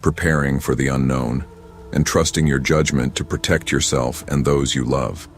Speaker 1: preparing for the unknown, and trusting your judgment to protect yourself and those you love.